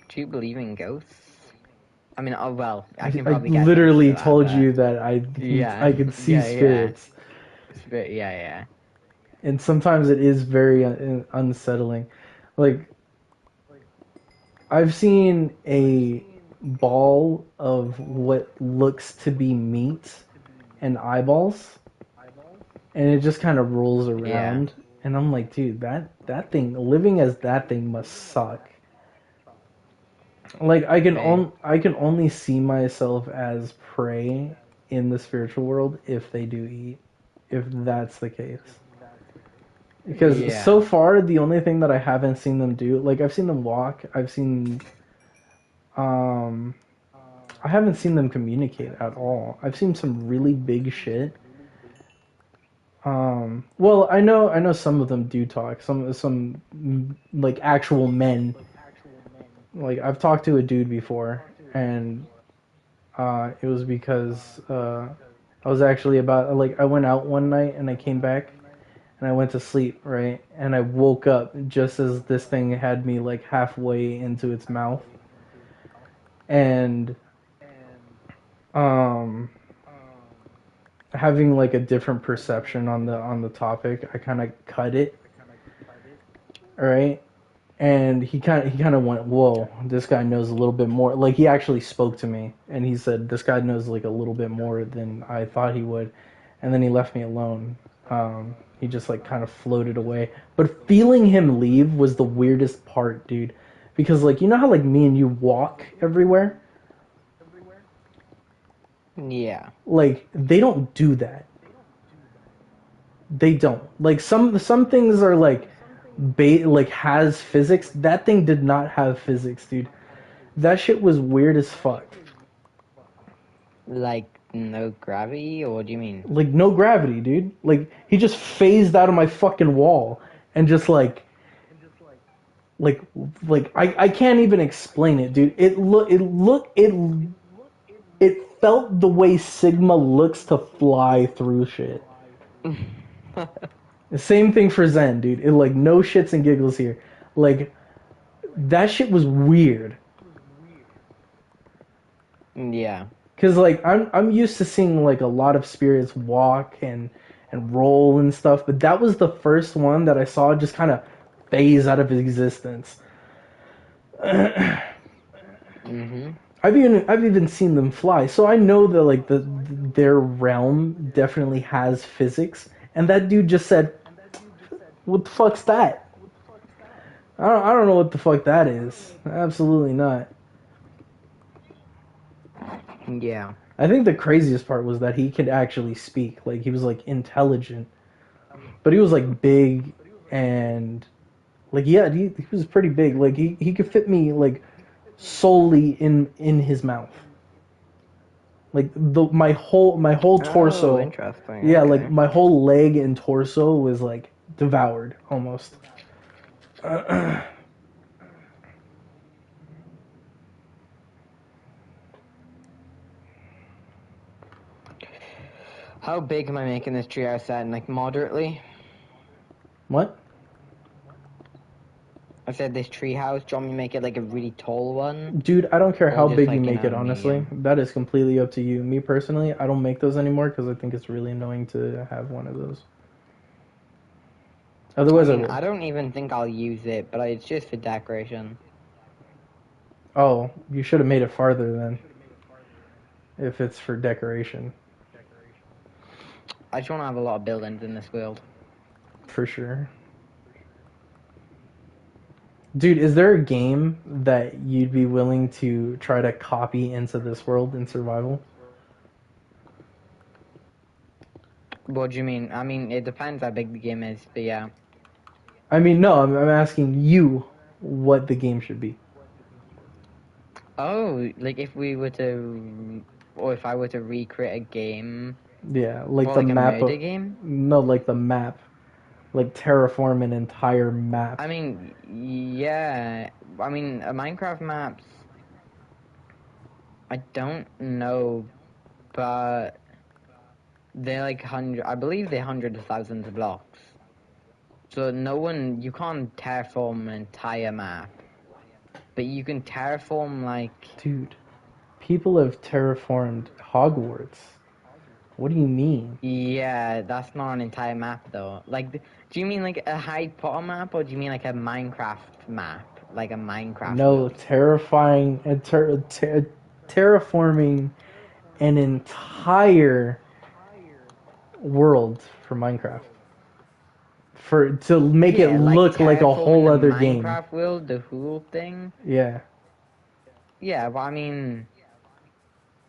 Do you believe in ghosts? I mean, oh well, I I, can I probably get to literally that, told but you that yeah, I could see yeah. spirits, Spirit, yeah. and sometimes it is very unsettling. Like, I've seen a ball of what looks to be meat and eyeballs, and it just kind of rolls Yeah. around, and I'm like, dude, that thing, living as that thing must suck. Like, Hey. I can only see myself as prey in the spiritual world if they do eat, if that's the case. Because so Yeah. far, the only thing that I haven't seen them do, like, I've seen them walk, um I haven't seen them communicate at all. I've seen some really big shit. Well, I know some of them do talk. Some like actual men. Like I've talked to a dude before, and it was because I was actually about like I went out one night and I came back and I went to sleep, right? And I woke up just as this thing had me like halfway into its mouth. And um having like a different perception on the topic, I kind of cut it, right? And he kind of went, "Whoa, this guy knows a little bit more." Like he actually spoke to me and he said, "This guy knows like a little bit more than I thought he would." And then he left me alone. He just like kind of floated away. But feeling him leave was the weirdest part, dude. Because like you know how like me and you walk everywhere? Yeah. Like they don't do that. They don't. Like some things are like like has physics. That thing did not have physics, dude. That shit was weird as fuck. Like, no gravity, or what do you mean? Like no gravity, dude. Like he just phased out of my fucking wall and just like like I can't even explain it, dude. It felt the way Sigma looks to fly through shit. The same thing for Zen, dude. It like no shits and giggles here. Like that shit was weird. Yeah. Cause like I'm used to seeing like a lot of spirits walk and roll and stuff, but that was the first one that I saw just kind of phase out of existence. Mm-hmm. I've even seen them fly, so I know that like their realm definitely has physics. And that dude just said, "What the fuck's that?" I don't know what the fuck that is. Absolutely not. Yeah. I think the craziest part was that he could actually speak. Like he was like intelligent, but he was like big and like yeah, he was pretty big. Like he could fit me like solely in his mouth. Like my whole Oh, torso, interesting. yeah, like Okay. my whole leg and torso was like devoured almost. How big am I making this treehouse set? Like, moderately? What? I said this treehouse. Do you want me to make it like a really tall one? Dude, I don't care Or how just big you like, make it, honestly. medium? That is completely up to you. Me personally, I don't make those anymore because I think it's really annoying to have one of those. I Otherwise, I mean, would. I don't even think I'll use it, but it's just for decoration. Oh, you should have made it farther then, if it's for decoration. I just want to have a lot of buildings in this world. For sure. Dude, is there a game that you'd be willing to try to copy into this world in survival? What do you mean? I mean, it depends how big the game is, but yeah. I mean, no, I'm asking you what the game should be. Oh, like if we were to, or if I were to recreate a game, Yeah, like or the like a map murder of. game. No, like the map. Like terraform an entire map. I mean, yeah. I mean, Minecraft maps. I don't know, but they're like hundred. I believe they're hundreds of thousands of blocks. So you can't terraform an entire map, but you can terraform like. Dude, people have terraformed Hogwarts. What do you mean? Yeah, that's not an entire map though. Like, do you mean like a Harry Potter map, or do you mean like a Minecraft map, like a Minecraft No, world? terrifying, terraforming an entire world for Minecraft. For to make it Yeah, like look like a terraforming whole the other game. Minecraft world, the whole thing. Yeah. Yeah, but I mean,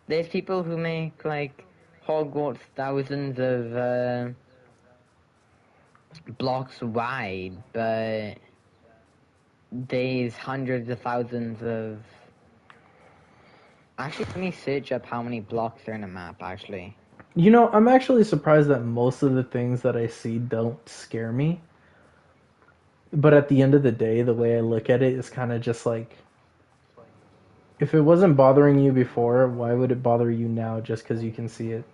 there's people who make like Hogwarts thousands of blocks wide, but there's hundreds of thousands of Actually, let me search up how many blocks are in a map, actually. You know, I'm actually surprised that most of the things that I see don't scare me. But at the end of the day, the way I look at it is kind of just like, if it wasn't bothering you before, why would it bother you now just because you can see it?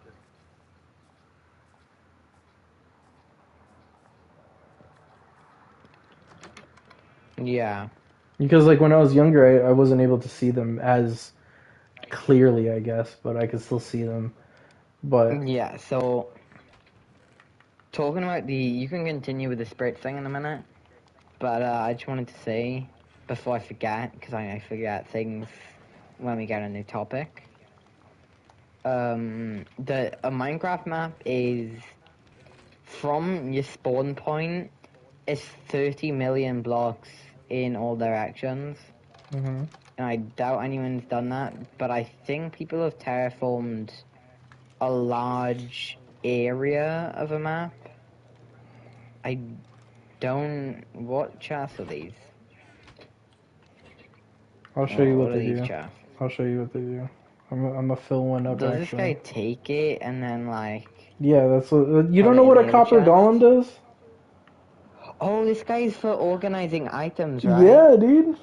Yeah. Because like when I was younger, I wasn't able to see them as clearly, I guess, but I could still see them. But Yeah, so talking about you can continue with the spirit thing in a minute, but I just wanted to say before I forget, because I forget things when we get a new topic. The a Minecraft map is from your spawn point is 30 million blocks in all directions. hmm And I doubt anyone's done that, but I think people have terraformed a large area of a map. I don't. What charts are these? I'll show you What what are they these do. charts? I'll show you what they do. I'm a fill one up Does this guy actually. take it and then like Yeah, that's what. You put don't it know in what a the other copper chest? golem does? Oh, this guy's for organizing items, right? Yeah, dude.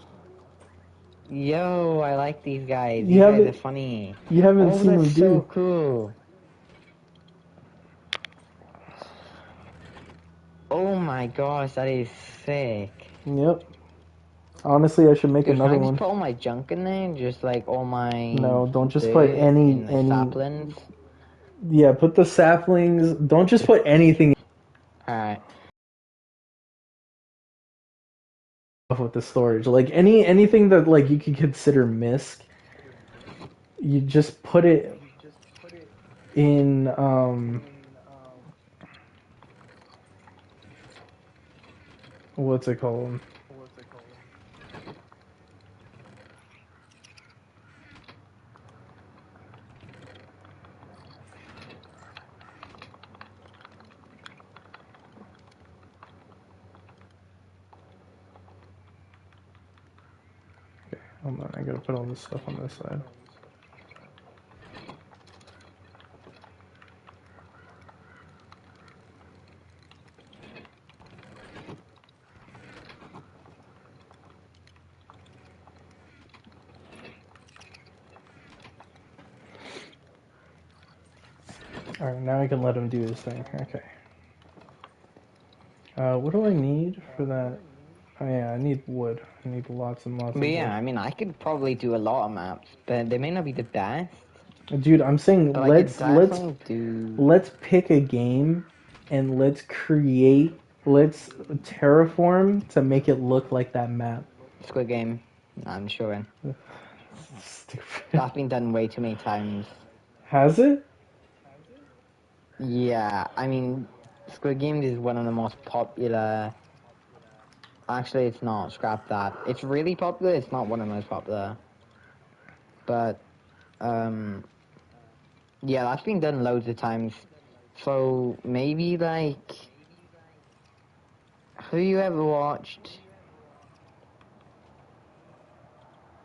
Yo, I like these guys. You These guys are haven't funny. you haven't Oh, seen that's them so do. cool. Oh my gosh, that is sick. Yep. Honestly, I should make Dude, can another I just one. put all my junk in there? Just like all my No, don't just put dirt any and the any. saplings? Yeah, put the saplings. Don't just put anything Alright. with the storage. Like anything that like you could consider misc, you just put it in what's it called? Hold on, I gotta put all this stuff on this side. Alright, now I can let him do his thing. Okay. What do I need for that? Oh yeah, I need wood. I need lots and lots But of yeah, wood. I mean, I could probably do a lot of maps, but they may not be the best. Dude, I'm saying But I could definitely do. let's pick a game and let's terraform to make it look like that map. Squid Game. I'm sure. Stupid. That's been done way too many times. Has it? Yeah, I mean, Squid Game is one of the most popular. Actually, it's not. Scrap that. It's really popular. It's not one of the most popular. But, um, yeah, that's been done loads of times. So maybe like, have you ever watched?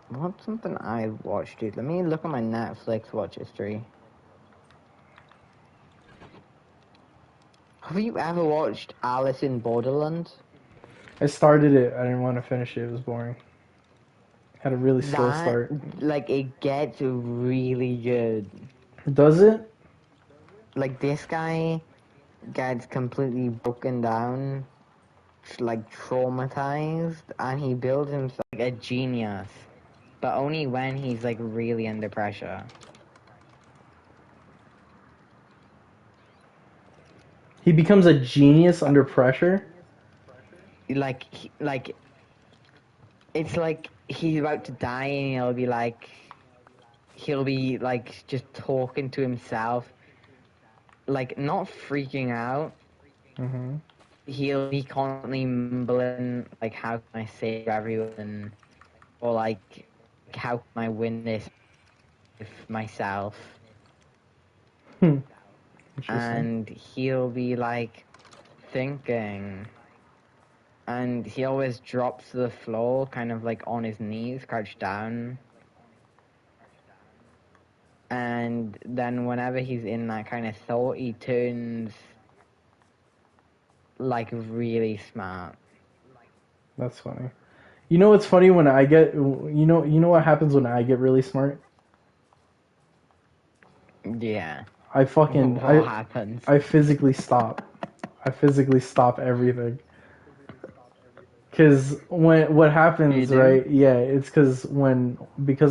What's something I've watched, dude? Let me look at my Netflix watch history. Have you ever watched Alice in Borderland? I started it. I didn't want to finish it. It was boring. Had a really slow That, start. like, it gets really good. Does it? Like, this guy gets completely broken down, like, traumatized, and he builds himself like a genius. But only when he's, like, really under pressure. He becomes a genius under pressure. Like, it's like he's about to die and he'll be like just talking to himself, like not freaking out. hmm He'll be constantly mumbling like, how can I save everyone, or like, how can I win this with myself? Hmm. Interesting. And he'll be like thinking, and he always drops to the floor kind of like on his knees, crouched down. and then whenever he's in that kind of thought, he turns like really smart. That's funny. You know what's funny when I get you know what happens when I get really smart? Yeah. I fucking What happens? I physically stop. I physically stop everything. Cause when what You happens, do? right? Yeah, it's because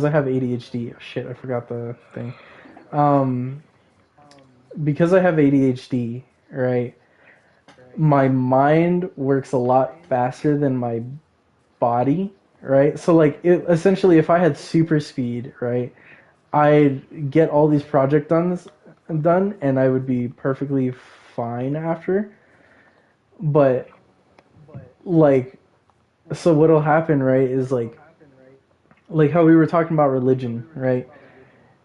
I have ADHD. Oh, shit, I forgot the thing. Um, because I have ADHD, right? My mind works a lot faster than my body, right? So like, essentially, if I had super speed, right, I'd get all these done, and I would be perfectly fine after. But like, so what'll happen, right, is like how we were talking about religion, right?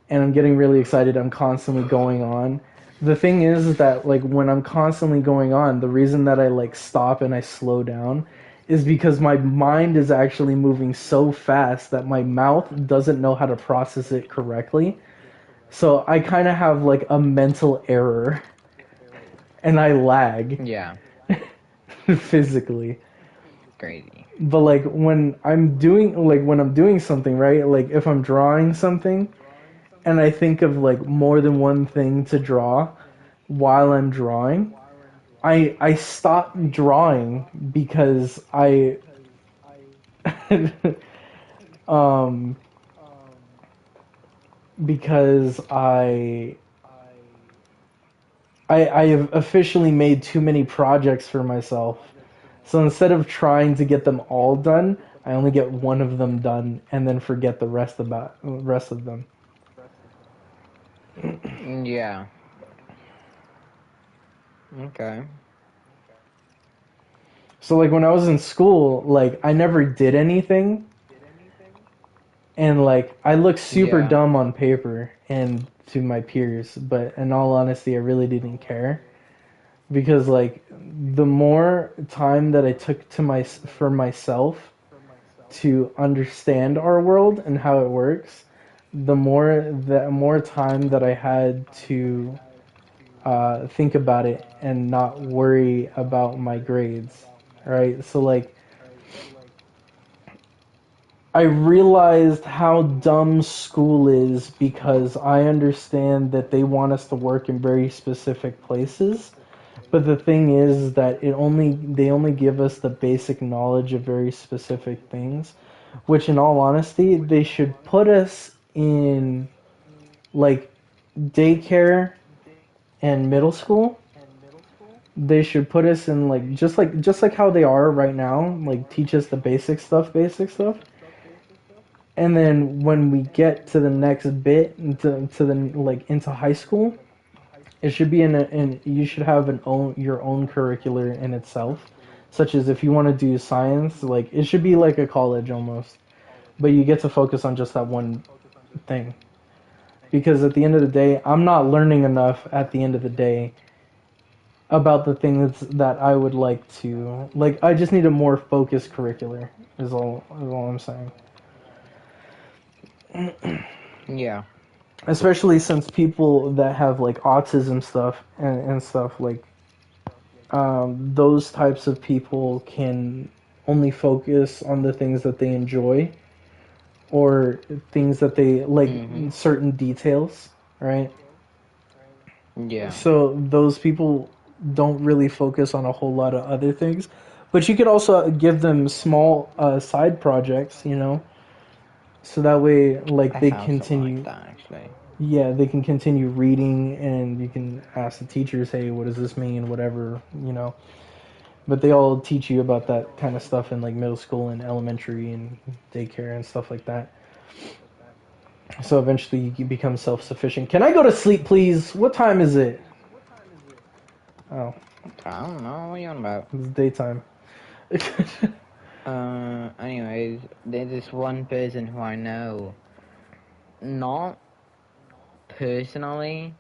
And I'm getting really excited. I'm constantly going on. The thing is that like when I'm constantly going on, the reason that I like stop and I slow down is because my mind is actually moving so fast that my mouth doesn't know how to process it correctly. So I kind of have like a mental error and I lag Yeah. physically. Crazy. But like when I'm doing something, right? Like if I'm drawing something and I think of like more than one thing to draw while I'm drawing, I stop drawing because um because I have officially made too many projects for myself. So instead of trying to get them all done, I only get one of them done and then forget the rest of them. Yeah. Okay. So like when I was in school, like I never did anything and like I look super Yeah. dumb on paper and to my peers, but in all honesty, I really didn't care because like the more time that I took for myself to understand our world and how it works, the more time that I had to think about it and not worry about my grades, right? So like I realized how dumb school is because I understand that they want us to work in very specific places. But the thing is that they only give us the basic knowledge of very specific things, which in all honesty, they should put us in like daycare and middle school. They should put us in just like how they are right now, like teach us the basic stuff. And then when we get to the next bit to the like into high school, it should be in you should have your own curricular in itself, such as if you want to do science, like it should be like a college almost, but you get to focus on just that one thing. Because at the end of the day, I'm not learning enough at the end of the day about the things that I would like to like. I just need a more focused curricular. Is all I'm saying. Yeah. Especially since people that have like autism stuff and stuff like those types of people can only focus on the things that they enjoy or things that they like Mhm. certain details, right? Yeah. So those people don't really focus on a whole lot of other things. But you could also give them small side projects, you know, so that way like That they sounds something like continue. that actually. Yeah, they can continue reading, and you can ask the teachers, "Hey, what does this mean?" Whatever, you know. But they all teach you about that kind of stuff in like middle school and elementary and daycare and stuff like that. So eventually you become self-sufficient. Can I go to sleep, please? What time is it? Oh, I don't know what you on about. it's daytime. Anyways, there's this one person who I know, not personally.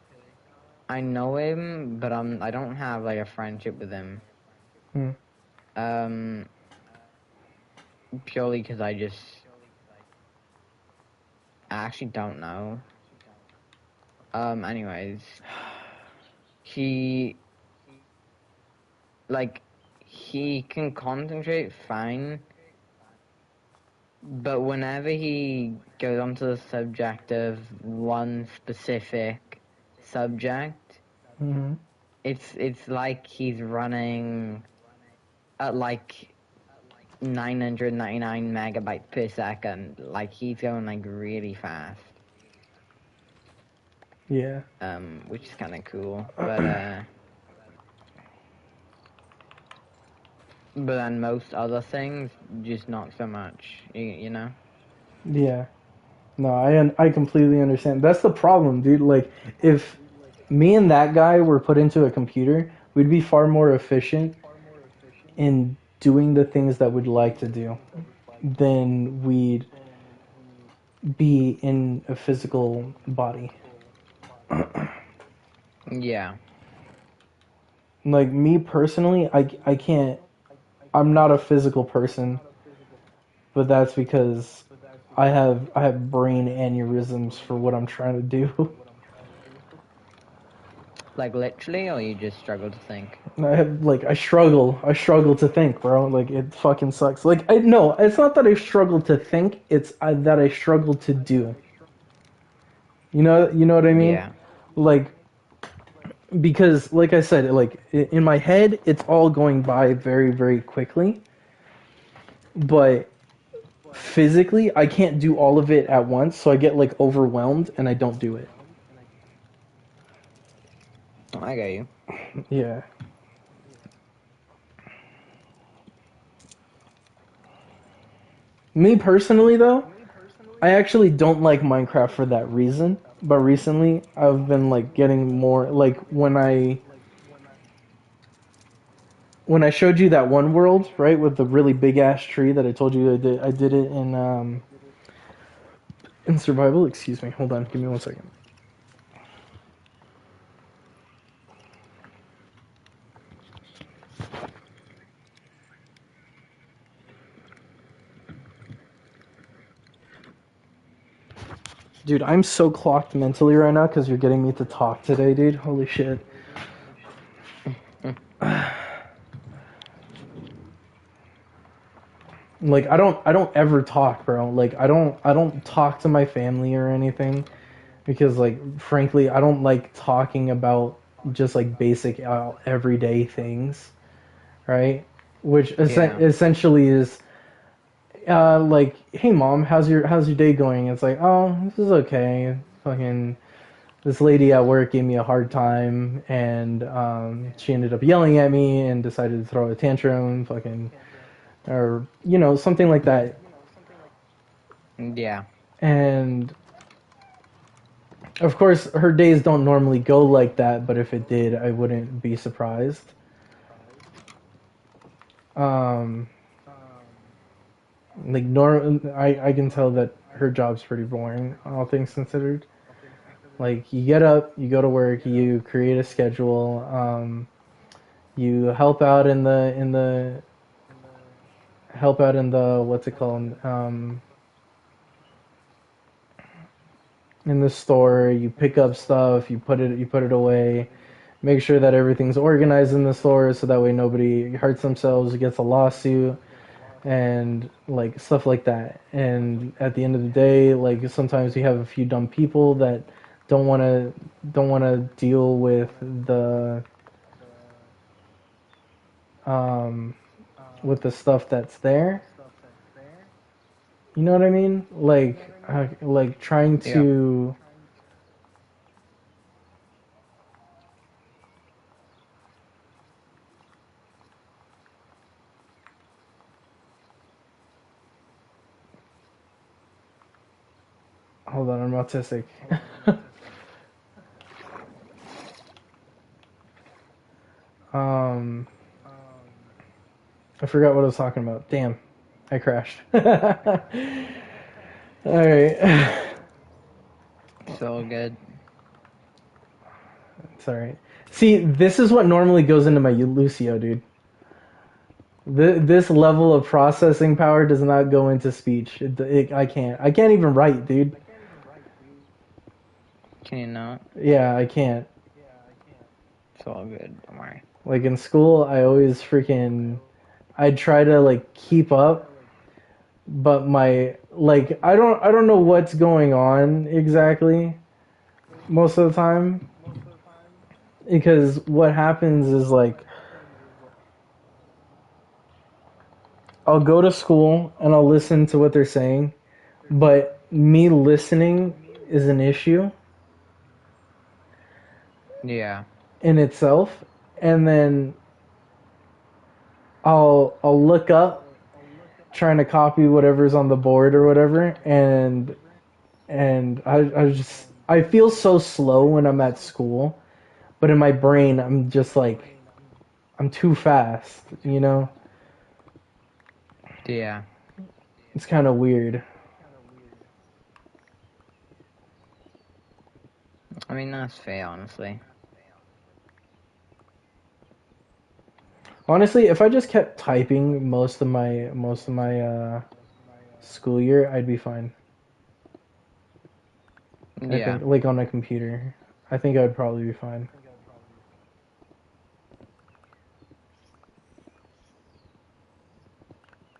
I know him, but I don't have like a friendship with him. Hmm. Um, Purely because I actually don't know. Anyways, he like he can concentrate fine, but whenever he goes onto the subject of one specific subject, Mm-hmm. it's like he's running at like 999 megabytes per second. Like he's going like really fast. Yeah. Which is kind of cool, but then most other things, just not so much, you know? Yeah. No, I completely understand. That's the problem, dude. Like, if me and that guy were put into a computer, we'd be far more efficient in doing the things that we'd like to do than we'd be in a physical body. Yeah. Like, me personally, I can't, I'm not a physical person, but that's because I have brain aneurysms for what I'm trying to do. Like literally, or you just struggle to think? I struggle to think, bro. Like it fucking sucks. Like I no, it's not that I struggle to think. It's that I struggle to do. You know what I mean? Yeah. Like because, like I said, like in my head, it's all going by very, very quickly. But physically, I can't do all of it at once, so I get like overwhelmed and I don't do it. I get you. Yeah. Me personally, though, I actually don't like Minecraft for that reason. But recently, I've been like getting more like when I showed you that one world, right, with the really big ass tree that I told you I did it in survival. Excuse me. Hold on. Give me 1 second. Dude, I'm so clocked mentally right now because you're getting me to talk today, dude. Holy shit. Like I don't ever talk, bro. Like I don't talk to my family or anything because like frankly, I don't like talking about just like basic everyday things, right? Which Yeah. essentially is like, hey mom, how's your day going? It's like, oh, this is okay. Fucking this lady at work gave me a hard time, and she ended up yelling at me and decided to throw a tantrum, fucking, or something like that. Yeah. And of course, her days don't normally go like that, but if it did, I wouldn't be surprised. Um, like I can tell that her job's pretty boring, all things considered. Like you get up, you go to work, you create a schedule, you help out in the what's it called, in the store. You pick up stuff, you put it away, make sure that everything's organized in the store so that way nobody hurts themselves, gets a lawsuit, and like stuff like that. And at the end of the day, like sometimes you have a few dumb people that don't want to don't want to deal um with the stuff that's there. You know what I mean? Like trying Yeah. to. Hold on, I'm autistic. um, I forgot what I was talking about. Damn, I crashed. All right, It's all good. it's all right. See, this is what normally goes into my Lucio, dude. This level of processing power does not go into speech. I can't. I can't even write, dude. Can you not? Yeah, I can't. It's all good. Don't worry. Like in school, I always I'd try to like keep up, but I don't know what's going on exactly most of the time, because what happens is like I'll go to school and I'll listen to what they're saying, but me listening is an issue Yeah. in itself, and then I'll look up trying to copy whatever's on the board or whatever, and I feel so slow when I'm at school, but in my brain I'm just like I'm too fast, you know? Yeah. It's kind of weird. I mean, that's fair, honestly. Honestly, if I just kept typing most of my school year, I'd be fine. I Yeah. think like on a computer. I think I'd probably be fine.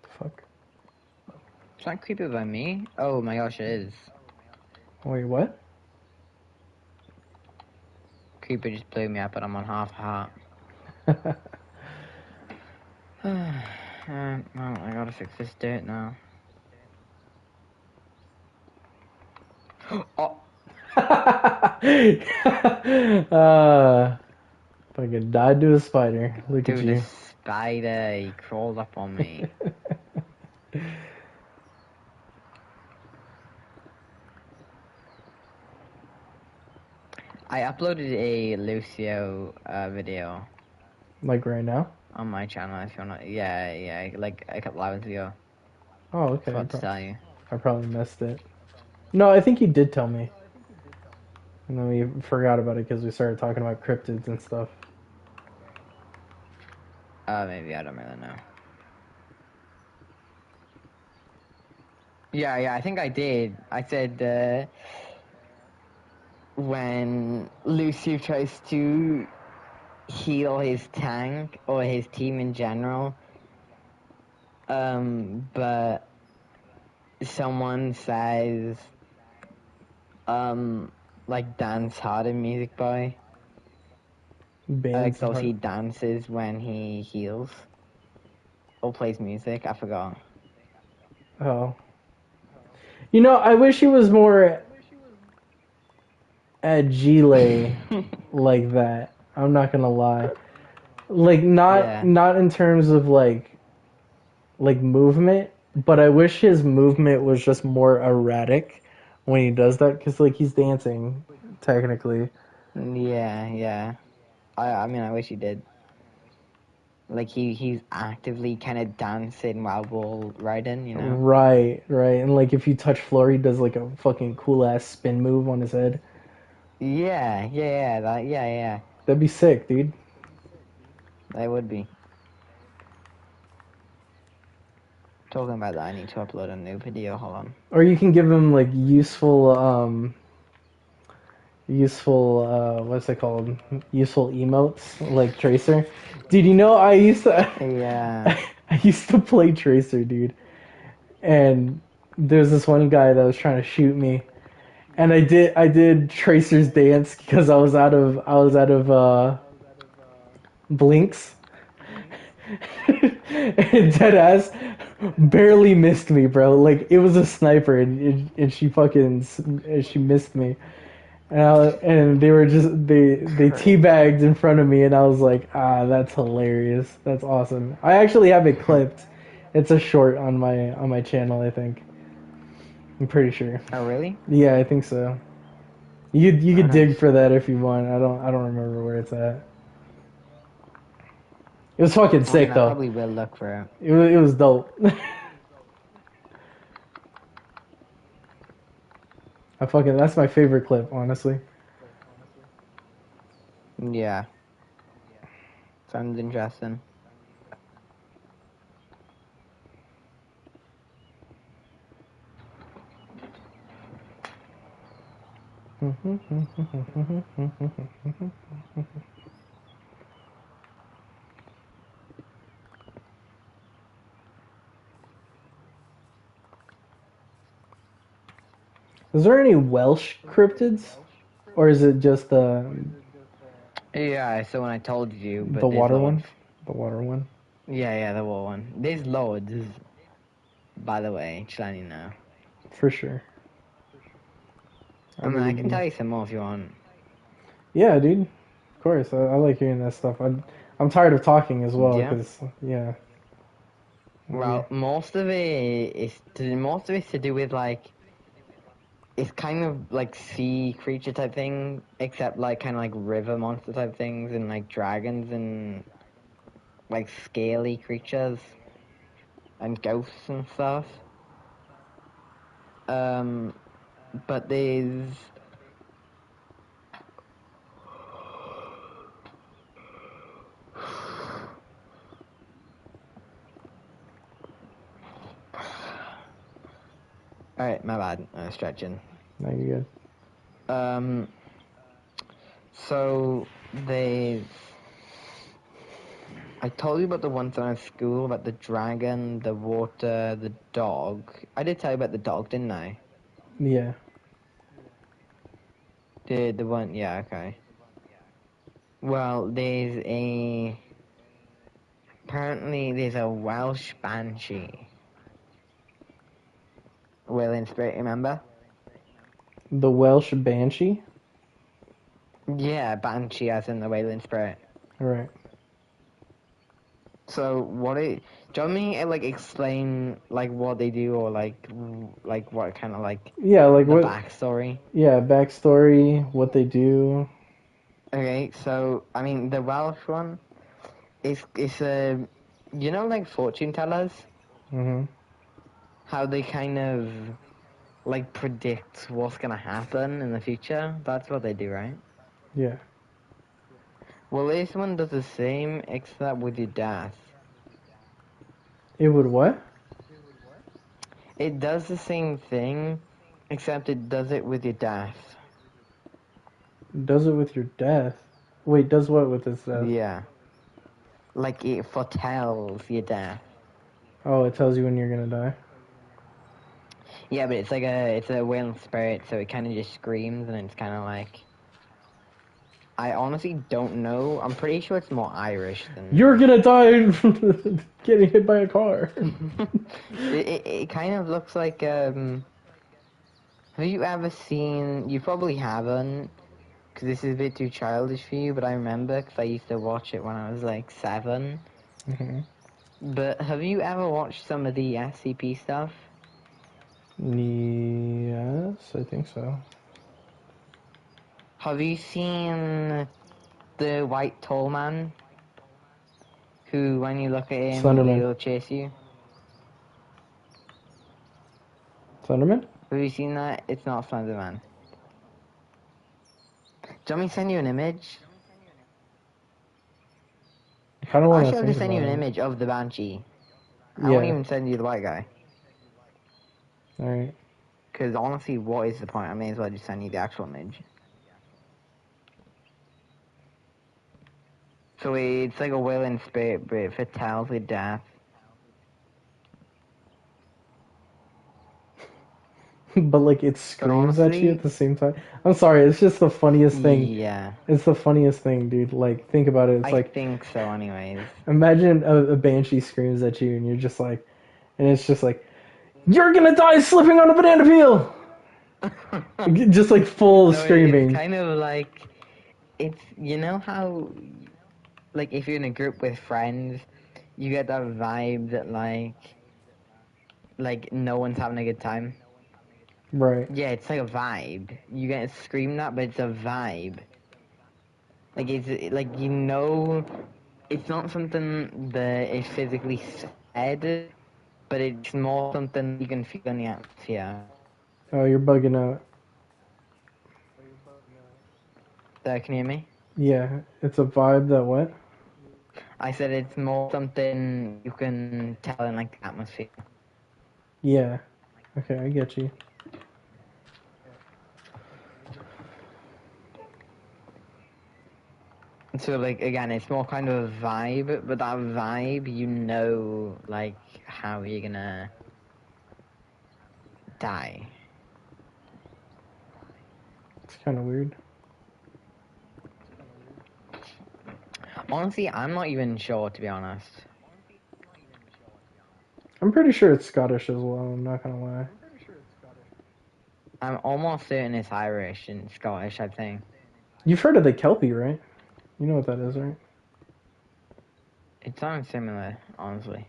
The fuck? It's not creepy by me. Oh my gosh, it is. Wait, what? Creeper just blew me up, but I'm on half heart. Well, I gotta fix this dirt now. Oh, Fucking died to a spider. Look at dude, the you. spider, he crawled up on me. I uploaded a Lucio video Like right now? on my channel if you wanna. Yeah, like a couple hours ago. Oh, okay. Forgot to tell you. I probably missed it. No, I think you did tell me. And then we forgot about it because we started talking about cryptids and stuff. Maybe, I don't really know. Yeah, I think I did. I said, when Lucio tries to heal his tank or his team in general, but someone says, like Dance Harder Music Boy, Bands because hard. he dances when he heals or plays music. I forgot. Oh. You know, I wish he was more agile like that. I'm not gonna lie. Like Yeah. not in terms of like movement, but I wish his movement was just more erratic when he does that, because like he's dancing technically. Yeah. I mean, I wish he did. Like he's actively kind of dancing while bull riding, you know? Right, and like if you touch floor, he does like a fucking cool ass spin move on his head. Yeah, That'd be sick, dude. that would be. Talking about that, I need to upload a new video. Hold on. Or you can give him like useful what's it called, useful emotes like Tracer. Dude, you know I used to Yeah. I used to play Tracer, dude, and there's this one guy that was trying to shoot me, and I did Tracer's dance because I was out of blinks. And dead ass barely missed me, bro. Like it was a sniper, and she fucking and she missed me. And they were just they teabagged in front of me, and I was like, ah, that's hilarious. That's awesome. I actually have it clipped. It's a short on my channel, I think. I'm pretty sure. Oh, really? Yeah, I think so. You Oh, could dig nice. for that if you want. I don't remember where it's at. It was fucking I mean, sick I though. probably will look for it. It was dope. I fucking that's my favorite clip, honestly. Yeah. Sounds interesting. Is there any Welsh cryptids, or is it just Yeah, so when I told you, the but there's water loads. one? The water one. Yeah, the wall one. There's loads, by the way, just letting you know. For sure. I mean, I believe can you. tell you some more if you want. Yeah, dude. Of course, I like hearing that stuff. I'm tired of talking as well, Yeah. because yeah. Well, most of it's to do with like it's kind of like sea creature type thing, except like kind of like river monster type things and like dragons and like scaly creatures and ghosts and stuff. Um, but there's all right, my bad, stretching. No, you're good. So there's I told you about the ones in school about the dragon, the water, the dog. I did tell you about the dog, didn't I? Yeah. The one, yeah, okay. Well, apparently there's a Welsh banshee. Wailing spirit, remember? The Welsh banshee. Yeah, banshee as in the wailing spirit. Right. So do you want me to like explain like what they do or like what kind of like Yeah, like the what? backstory? Yeah, backstory, what they do. Okay, so I mean the Welsh one is a like fortune tellers, Mhm. how they kind of like predict what's gonna happen in the future. That's what they do, right? Yeah. Well, this one does the same except with your death. It would what? It does the same thing, except it does it with your death. Does it with your death? Wait, does what with its death? Yeah, like it foretells your death. Oh, it tells you when you're gonna die. Yeah, but it's a wailing spirit, so it kind of just screams, and it's kind of like I honestly don't know. I'm pretty sure it's more Irish You're than. gonna die getting hit by a car. It kind of looks like Have you ever seen? You probably haven't, because this is a bit too childish for you. But I remember because I used to watch it when I was like 7. Mhm. But have you ever watched some of the SCP stuff? Yes, I think so. Have you seen the white tall man who, when you look at him, Slenderman. he'll chase you? Slenderman? Have you seen that? It's not Slender Man. Do you want me to send you an image? I kind of want to Actually, I'll think just send you about an it. image of the Banshee. I won't Yeah. even send you the white guy. Alright. Because honestly, what is the point? I may as well just send you the actual image. So it's like a wailing spirit, but it foretells your death. But like it But screams at you at honestly, the same time. I'm sorry, it's just the funniest thing. yeah, It's the funniest thing, dude. Like think about it. It's I like think so anyways. imagine a banshee screams at you and you're just like and it's just like you're gonna die slipping on a banana peel. Just like full No, it's screaming. kind of like, you know how, like if you're in a group with friends, you get that vibe that like no one's having a good time. Right. Yeah, it's like a vibe. You get screamed at, but it's a vibe. Like like it's not something that is physically said, but it's more something you can feel in the atmosphere. Oh, you're bugging out. Can you hear me? Yeah, it's a vibe that what? I said it's more something you can tell in like the atmosphere. Yeah. Okay, I get you. So like again, it's more kind of a vibe, but that vibe, you know, like how you're gonna die. It's kind of weird. Honestly, I'm not even sure, to be honest. I'm pretty sure it's Scottish as well. I'm not gonna lie. I'm almost certain it's Irish and Scottish, I think. You've heard of the Kelpie, right? You know what that is, right? It sounds similar, honestly.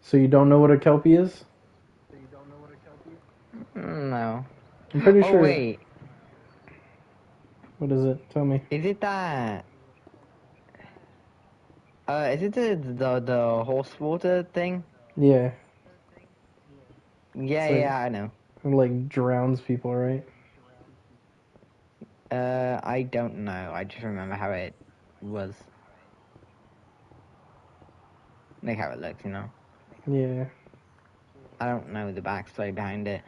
So you don't know what a Kelpie is? No. I'm pretty Oh, sure. wait. What is it? Tell me. Is it that... is it the horse water thing? Yeah. Yeah, It's like yeah, I know. it like drowns people, right? I don't know. I just remember how it was. Like how it looks, you know? Yeah. I don't know the backstory behind it.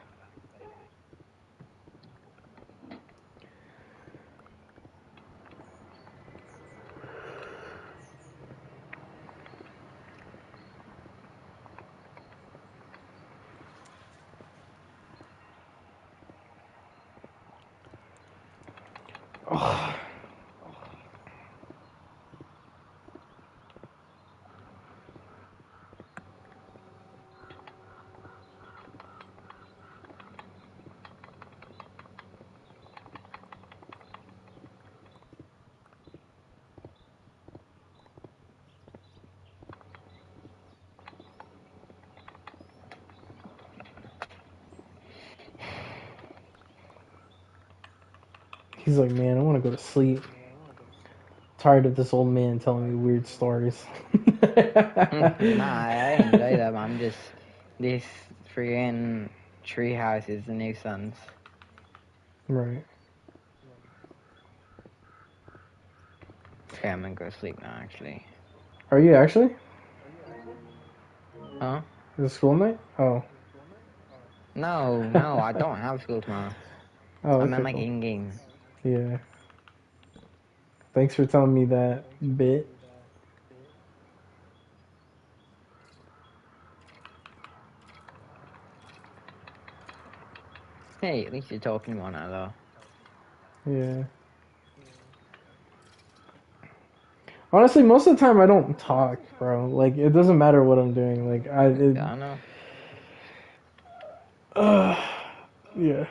Oh. He's like, man, I want to go to sleep. Tired of this old man telling me weird stories. Nah, I enjoy them. I'm just... This freaking treehouse is a nuisance. Right. Okay, I'm gonna go sleep now, actually. Are you actually? Huh? Is it school night? Oh. No, I don't have school tomorrow. Oh, I okay, meant like cool. in-game. Yeah. Thanks for telling me that bit. Hey, at least you're talking more now, though. Yeah. Honestly, most of the time I don't talk, bro. Like it doesn't matter what I'm doing. Like Yeah, I know. yeah.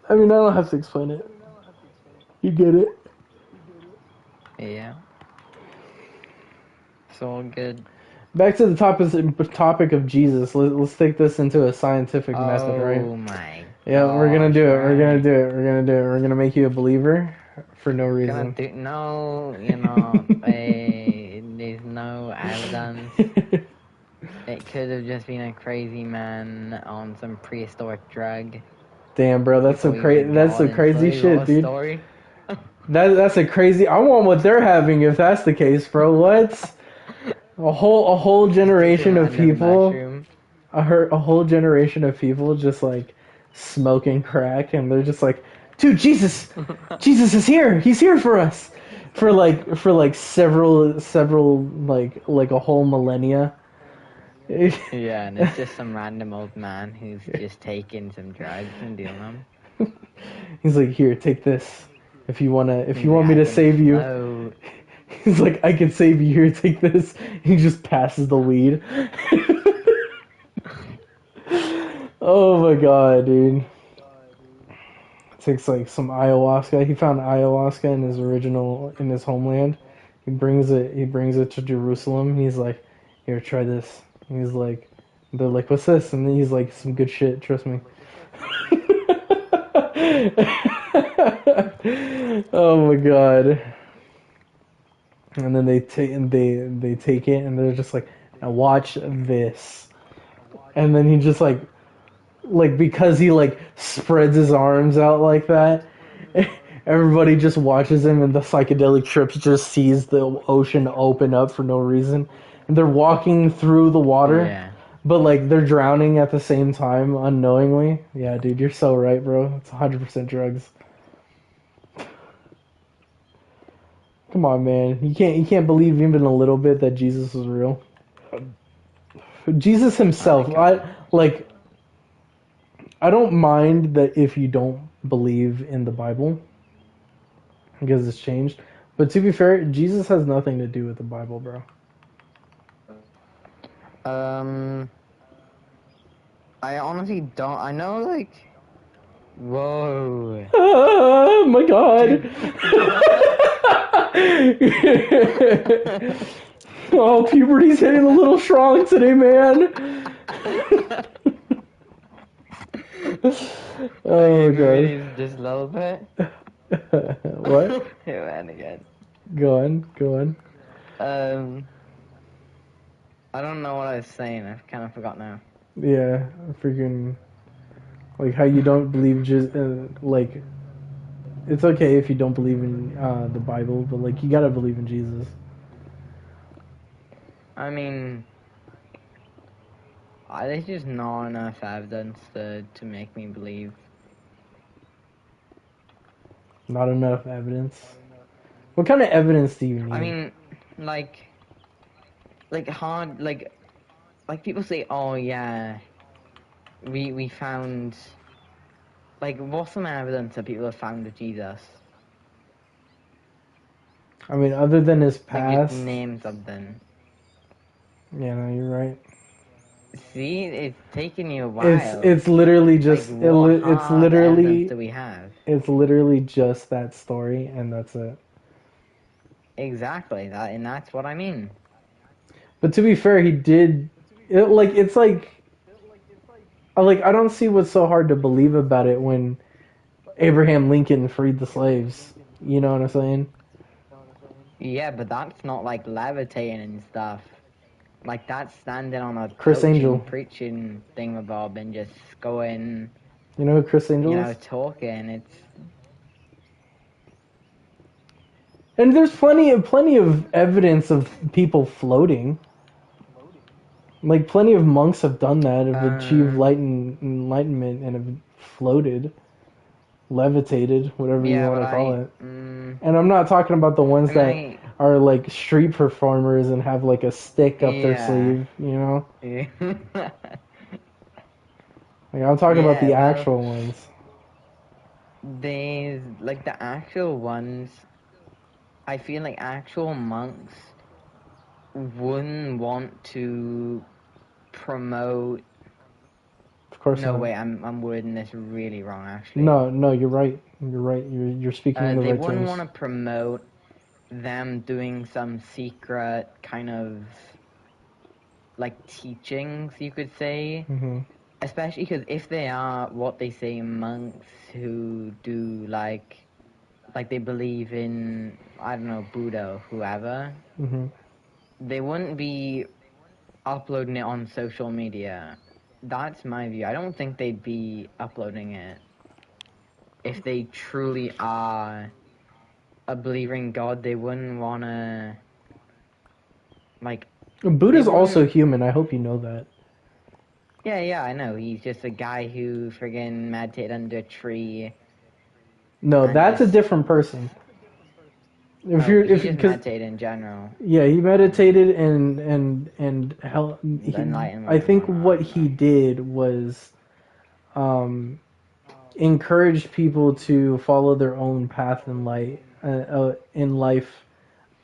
I mean, I don't have to explain it. You get it. Yeah. It's all good. Back to the topic of Jesus. Let's take this into a scientific method, right? Oh my Yeah, we're gonna gosh, do it. We're gonna right. do it. We're gonna do it. We're gonna make you a believer for no Gonna reason. do... No, you know, there's no evidence. It could have just been a crazy man on some prehistoric drug Damn, bro, that's some before he was crazy. That's God some and so crazy he got shit, a dude. story. That's a crazy. I want what they're having if that's the case, bro. What? A whole Just a generation of random people. mushroom. A whole generation of people just like smoking crack, and they're just like, dude, Jesus is here. He's here for us. For like several like a whole millennia. Yeah, and it's just some random old man who's just taking some drugs and doing them. He's like, here, take this. If He's you like, want me I to can save you, float. he's like, I can save you. Here, take this. He just passes the weed. Oh my god, dude. Takes like some ayahuasca. He found ayahuasca in his homeland. He brings it to Jerusalem. He's like, here, try this. He's like, they're like, what's this? And then he's like, some good shit. Trust me. Oh my god. And then they take it and they're just like, now watch this. And then he just like because he like spreads his arms out like that, everybody just watches him and the psychedelic trips just sees the ocean open up for no reason. And they're walking through the water, Yeah. but like they're drowning at the same time unknowingly. Yeah, dude, you're so right, bro. It's 100% drugs. Come on, man. You can't believe even a little bit that Jesus was real. Jesus I himself. think I don't mind that if you don't believe in the Bible because it's changed. But to be fair, Jesus has nothing to do with the Bible, bro. um, I honestly don't. I know, like, whoa, Oh my god. dude. Oh, puberty's hitting a little strong today, man. Okay, Oh god. maybe just a little bit. What? It went again. Go on, go on. Um, I don't know what I was saying. I kind of forgot now. Yeah, freaking like how you don't believe just like it's okay if you don't believe in the Bible, but like you gotta believe in Jesus. I mean, there's just not enough evidence to make me believe. Not enough evidence. What kind of evidence do you I need? mean, like hard, like people say, oh yeah, we found, like, what's some evidence that people have found of Jesus? I mean, other than his Like, just past. name something. Yeah, no, you're right. See, it's taking you a It's while. it's literally Like, just what it's hard evidence literally do we have? it's literally just that story and that's it. Exactly that, and that's what I mean. But to be fair, he did it like I don't see what's so hard to believe about it when Abraham Lincoln freed the slaves. You know what I'm saying? Yeah, but that's not like levitating and stuff. Like, that's standing on a Chris Angel. preaching thingamabob and just going, You know who Chris Angel is? talking. It's And there's plenty of evidence of people floating. Like plenty of monks have done that, have achieved enlightenment and have floated, levitated, whatever you yeah, want but to call it. mm, And I'm not talking about the ones I that mean, are like street performers and have like a stick up their yeah, sleeve, you know? yeah, Like I'm talking about yeah. the Well, actual ones. there's like the actual ones. I feel like actual monks wouldn't want to promote. Of course No, not. wait, I'm wording this really wrong, actually. No, no, you're right. You're right. You're speaking in the They right wouldn't terms. want to promote them doing some secret kind of like teachings, you could say. Hmm. Especially because if they are what they say monks who do like they believe in, I don't know, Buddha or whoever, Hmm. they wouldn't be uploading it on social media. That's my view. I don't think they'd be uploading it if they truly are a believer in God. They wouldn't wanna like they Buddha's also wouldn't. human. I hope you know that. Yeah, I know. He's just a guy who friggin' meditated under a tree No, and that's a just different person. If oh, you're he if just because meditated in general. yeah, he meditated and hell, The I enlightenment and think whatnot. what he did was um, encourage people to follow their own path in life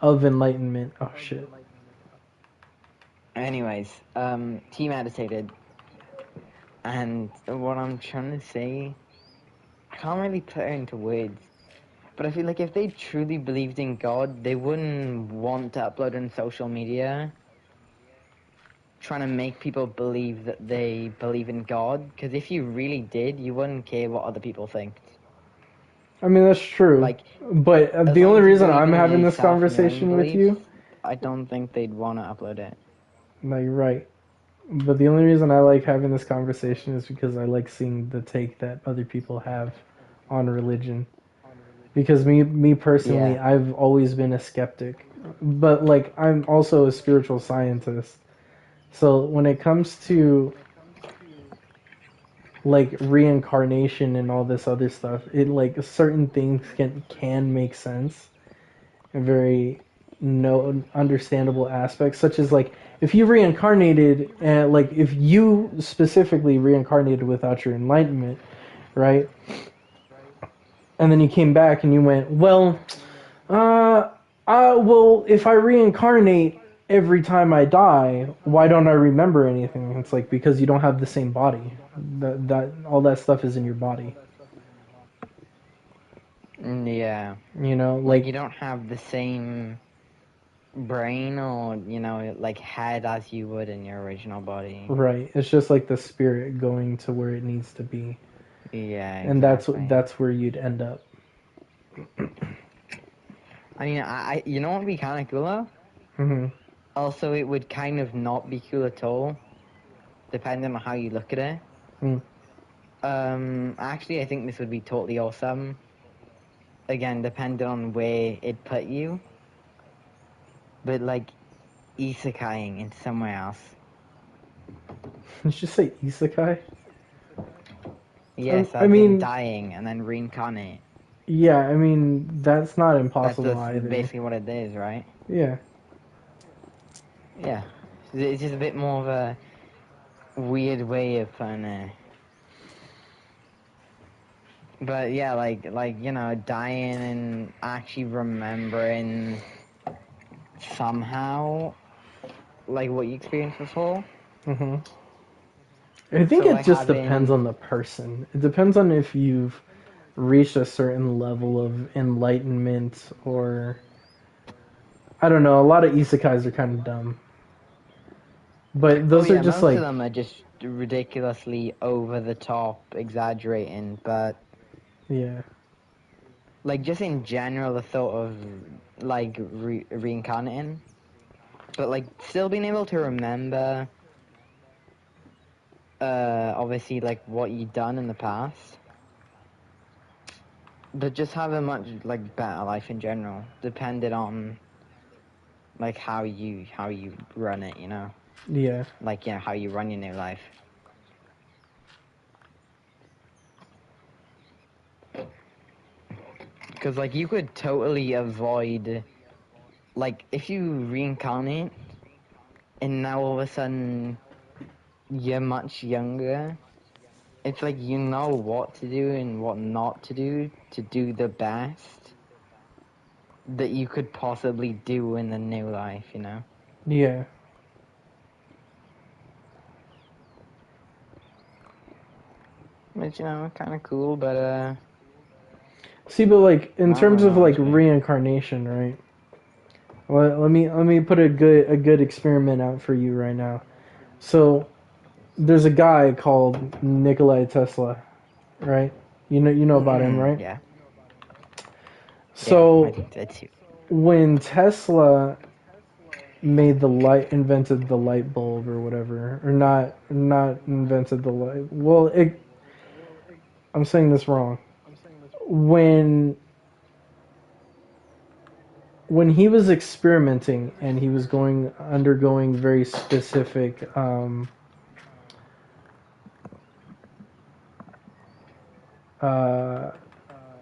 of enlightenment. Oh shit. Anyways, he meditated, and what I'm trying to say, I can't really put it into words. But I feel like if they truly believed in God, they wouldn't want to upload on social media, trying to make people believe that they believe in God. Because if you really did, you wouldn't care what other people think. I mean that's true, Like, but as the long only as you reason believe I'm in having this yourself and your own conversation with beliefs, you, I don't think they'd want to upload it. no, you're right. But the only reason I like having this conversation is because I like seeing the take that other people have on religion. Because me personally, Yeah. I've always been a skeptic, but like I'm also a spiritual scientist. So when it comes to like reincarnation and all this other stuff, it like certain things can make sense, very no understandable aspects, such as like if you reincarnated and like if you specifically reincarnated without your enlightenment, right? And then you came back and you went, well, uh, well, if I reincarnate every time I die, why don't I remember anything? It's like because you don't have the same body. That all that stuff is in your body. Yeah. You know, Like, you don't have the same brain or, like, head as you would in your original body. right. It's just like the spirit going to where it needs to be. Yeah, And exactly. that's where you'd end up. I mean, you know what would be kind of cooler? Mm-hmm. Also, it would kind of not be cool at all, depending on how you look at it. Actually, I think this would be totally awesome. Again, depending on where it put you. But, like, isekaiing into somewhere else. Did you just say isekai? Yes, I as in mean, dying and then reincarnate. yeah, I mean, that's not impossible That's either. basically what it is, right? Yeah. Yeah. It's just a bit more of a weird way of putting it. But yeah, like dying and actually remembering somehow, like what you experienced before. Mm-hmm. I think So it like just depends having, on the person. It depends on if you've reached a certain level of enlightenment or I don't know. A lot of isekais are kind of dumb, but oh those are yeah, just most of like them are just ridiculously over the top, exaggerating. But yeah, like just in general, the thought of like reincarnating, but like still being able to remember, obviously like what you've done in the past. But just have a much like better life in general, depending on like how you run it, yeah, like how you run your new life. Because like you could totally avoid, like if you reincarnate and now all of a sudden you're much younger, it's like you know what to do and what not to do the best that you could possibly do in the new life, yeah. Which kind of cool, but See, but like in I don't terms of know like actually. reincarnation, right? Let me put a good experiment out for you right now. So there's a guy called Nikolai Tesla, right? You know about him, right? Yeah, yeah, I So think that too. when Tesla made the light, invented the light bulb or whatever, or not invented the light. Well, I'm saying this wrong. When when he was experimenting and he was undergoing very specific uh,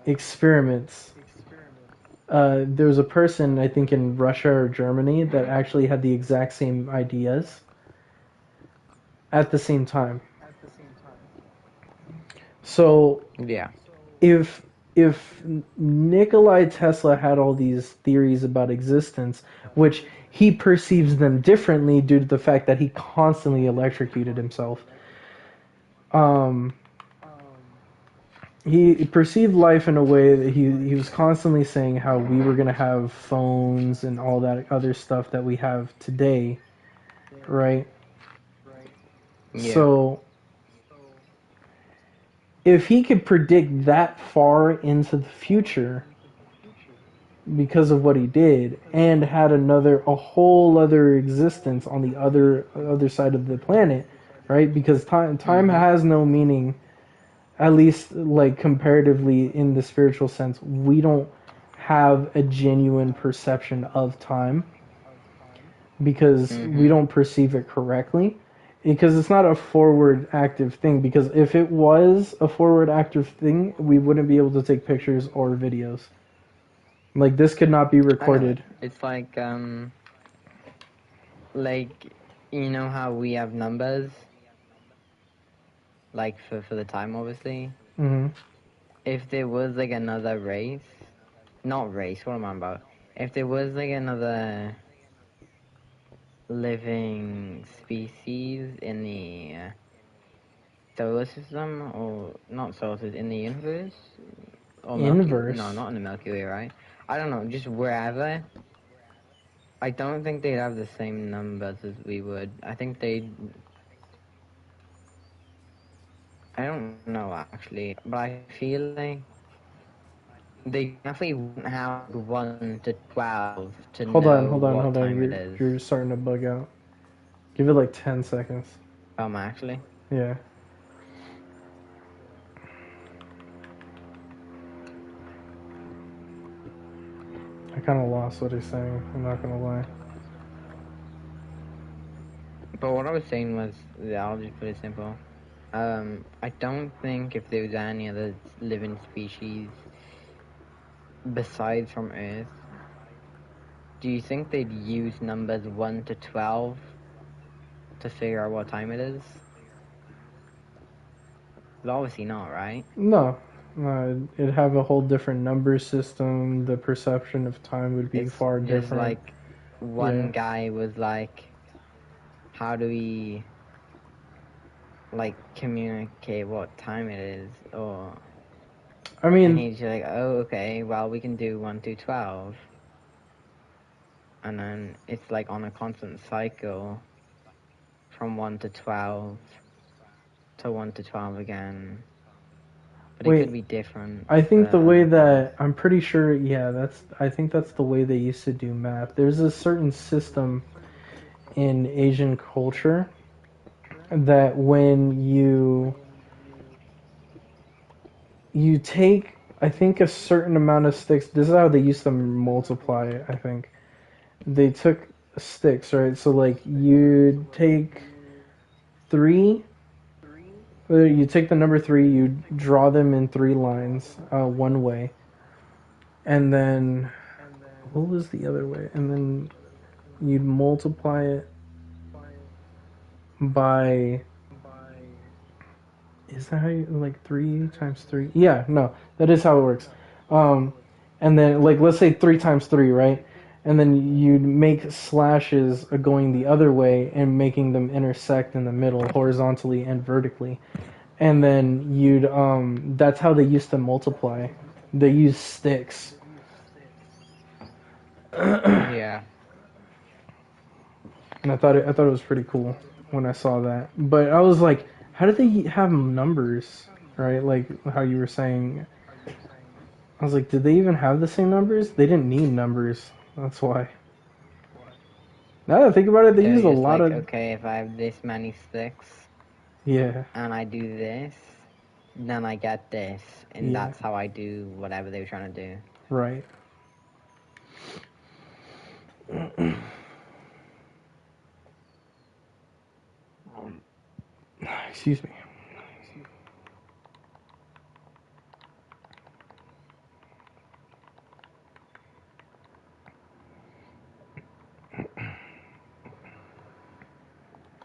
experiments. There was a person, I think, in Russia or Germany that actually had the exact same ideas at the same time. So Yeah. if if Nikolai Tesla had all these theories about existence, which he perceives them differently due to the fact that he constantly electrocuted himself, um, he perceived life in a way that he was constantly saying how we were going to have phones and all that other stuff that we have today, right? Yeah. So if he could predict that far into the future because of what he did and had a whole other existence on the other side of the planet, right? Because time Mhm. has no meaning, at least like comparatively in the spiritual sense. We don't have a genuine perception of time because we Mhm. don't perceive it correctly, because it's not a forward active thing, because if it was a forward active thing we wouldn't be able to take pictures or videos. Like this could not be I know. recorded. It's like you know how we have numbers, like for the time, obviously. Hmm. If there was like another race, not race. What am I about? If there was like another living species in the solar system, or not solar system, in the universe, or Milky? No, Inverse. not in the Milky Way, right? I don't know, just wherever. I don't think they'd have the same numbers as we would. I think they'd. I don't know actually, but I feel like they definitely wouldn't have 1 to 12 to Hold on, know hold on, what hold on. time it You're is. you're starting to bug out. Give it like 10 seconds. Actually. Yeah. I kind of lost what he's saying. I'm not gonna lie. But what I was saying was, yeah, I'll just put it simple. I don't think if there was any other living species besides from Earth, do you think they'd use numbers 1 to 12 to figure out what time it is? Well, obviously not, right? No, it'd have a whole different number system. The perception of time would be It's far just different. like Yeah. one guy was like, how do we like communicate what time it is? Or I and mean, he's just like, oh, okay, well we can do 1 to 12, and then it's like on a constant cycle from 1 to 12 to 1 to 12 again. But it could wait. be different I for think the way other things. that I'm pretty sure, yeah, I think that's the way they used to do math. There's a certain system in Asian culture that when you take, I think, a certain amount of sticks. This is how they used to multiply. I think they took sticks, right? So like you take three. You take the number three, you draw them in three lines, one way, and then what was the other way? And then you'd multiply it by. Is that how you like 3 times 3? Yeah, no, that is how it works. Um, and then like let's say 3 times 3, right? And then you'd make slashes going the other way and making them intersect in the middle, horizontally and vertically. And then you'd that's how they used to multiply. They used sticks. And Yeah. I thought it was pretty cool when I saw that. But I was like, how did they have numbers, right? Like how you were saying. I was like, did they even have the same numbers? They didn't need numbers. That's why. Now that I think about it, they They're used a just lot like, of. okay, if I have this many sticks Yeah, and I do this, then I get this. And yeah, that's how I do whatever they were trying to do. right. Excuse me.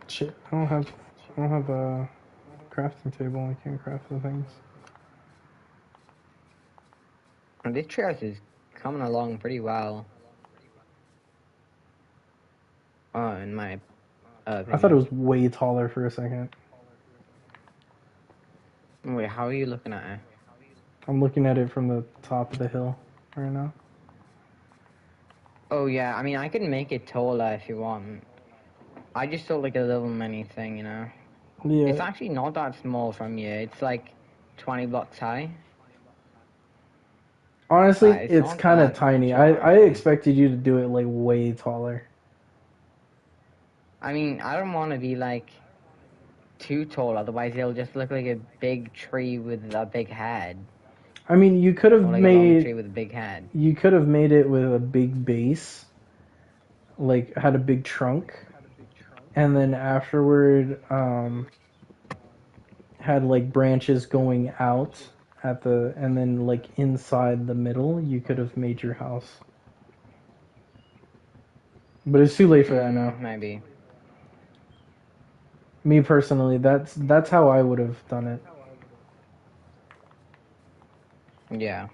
Shit, I don't have a crafting table. I can't craft the things. And this treehouse is coming along pretty well, in my I thought it opinion. was way taller for a second. Wait, how are you looking at it? I'm looking at it from the top of the hill right now. Oh yeah, I mean I can make it taller if you want. I just thought like a little mini thing, you know. It's Yeah, actually not that small from you. It's like 20 blocks high. honestly, It's it's not kind of that tiny. tall I actually. expected you to do it like way taller. I mean, I don't want to be like too tall, otherwise it'll just look like a big tree with a big head, I mean, or like a long tree with a big head. you could have made it with a big base, like had a big trunk, and then afterward had like branches going out and then like inside the middle, you could have made your house. But it's too late for that now. Maybe. Me personally, that's how I would have done it. Yeah.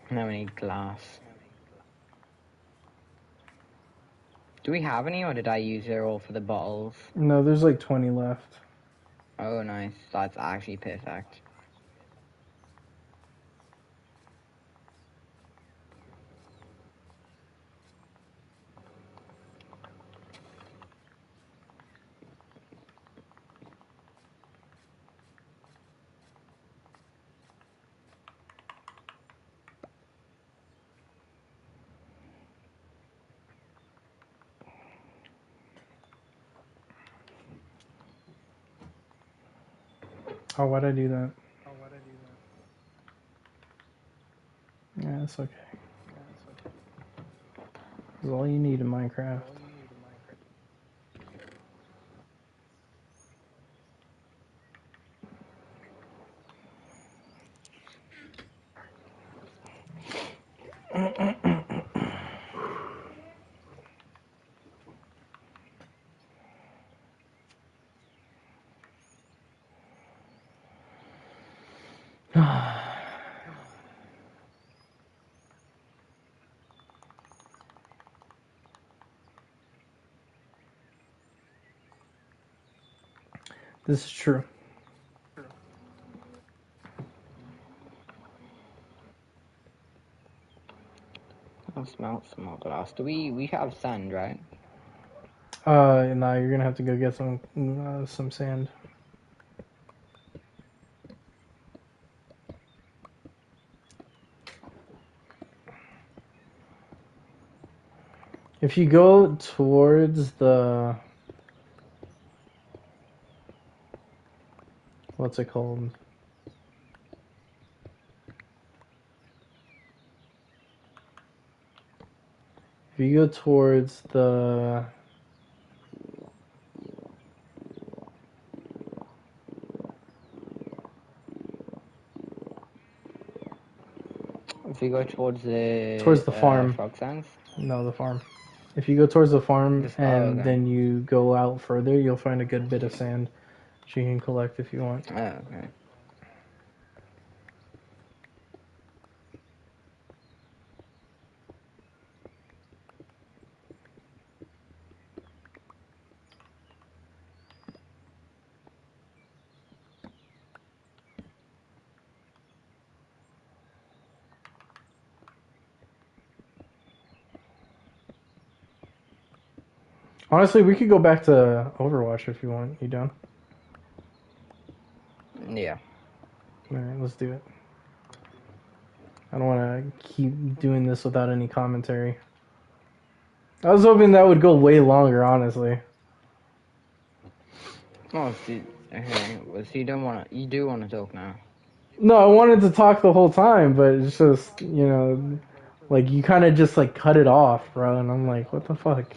Now we need glass. Do we have any, or did I use it all for the bottles? No, there's like 20 left. Oh, nice. That's actually perfect. Oh, why'd I do that? Yeah, that's okay. That's all you need in Minecraft. This is true. I'll smelt some more glass. Do we have sand, right? Nah, you're gonna have to go get some sand. If you go towards the what's it called? If you go towards the If we go towards towards the farm, frog sands? no, the farm. If you go towards the farm This, and okay. then you go out further, you'll find a good bit of sand which you can collect if you want. Oh, okay. Honestly, we could go back to Overwatch if you want. You down? Yeah. Alright, let's do it. I don't want to keep doing this without any commentary. I was hoping that would go way longer, honestly. Oh, okay. Well, so you do want to talk now? No, I wanted to talk the whole time, but it's just, like you kind of just like cut it off, bro, and I'm like, what the fuck?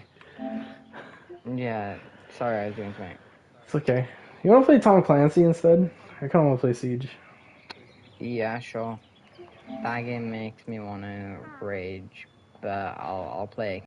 Yeah. Sorry, I was doing something. It's okay. You want to play Tom Clancy instead? I kind of want to play Siege. Yeah, sure. That game makes me want to rage, but I'll play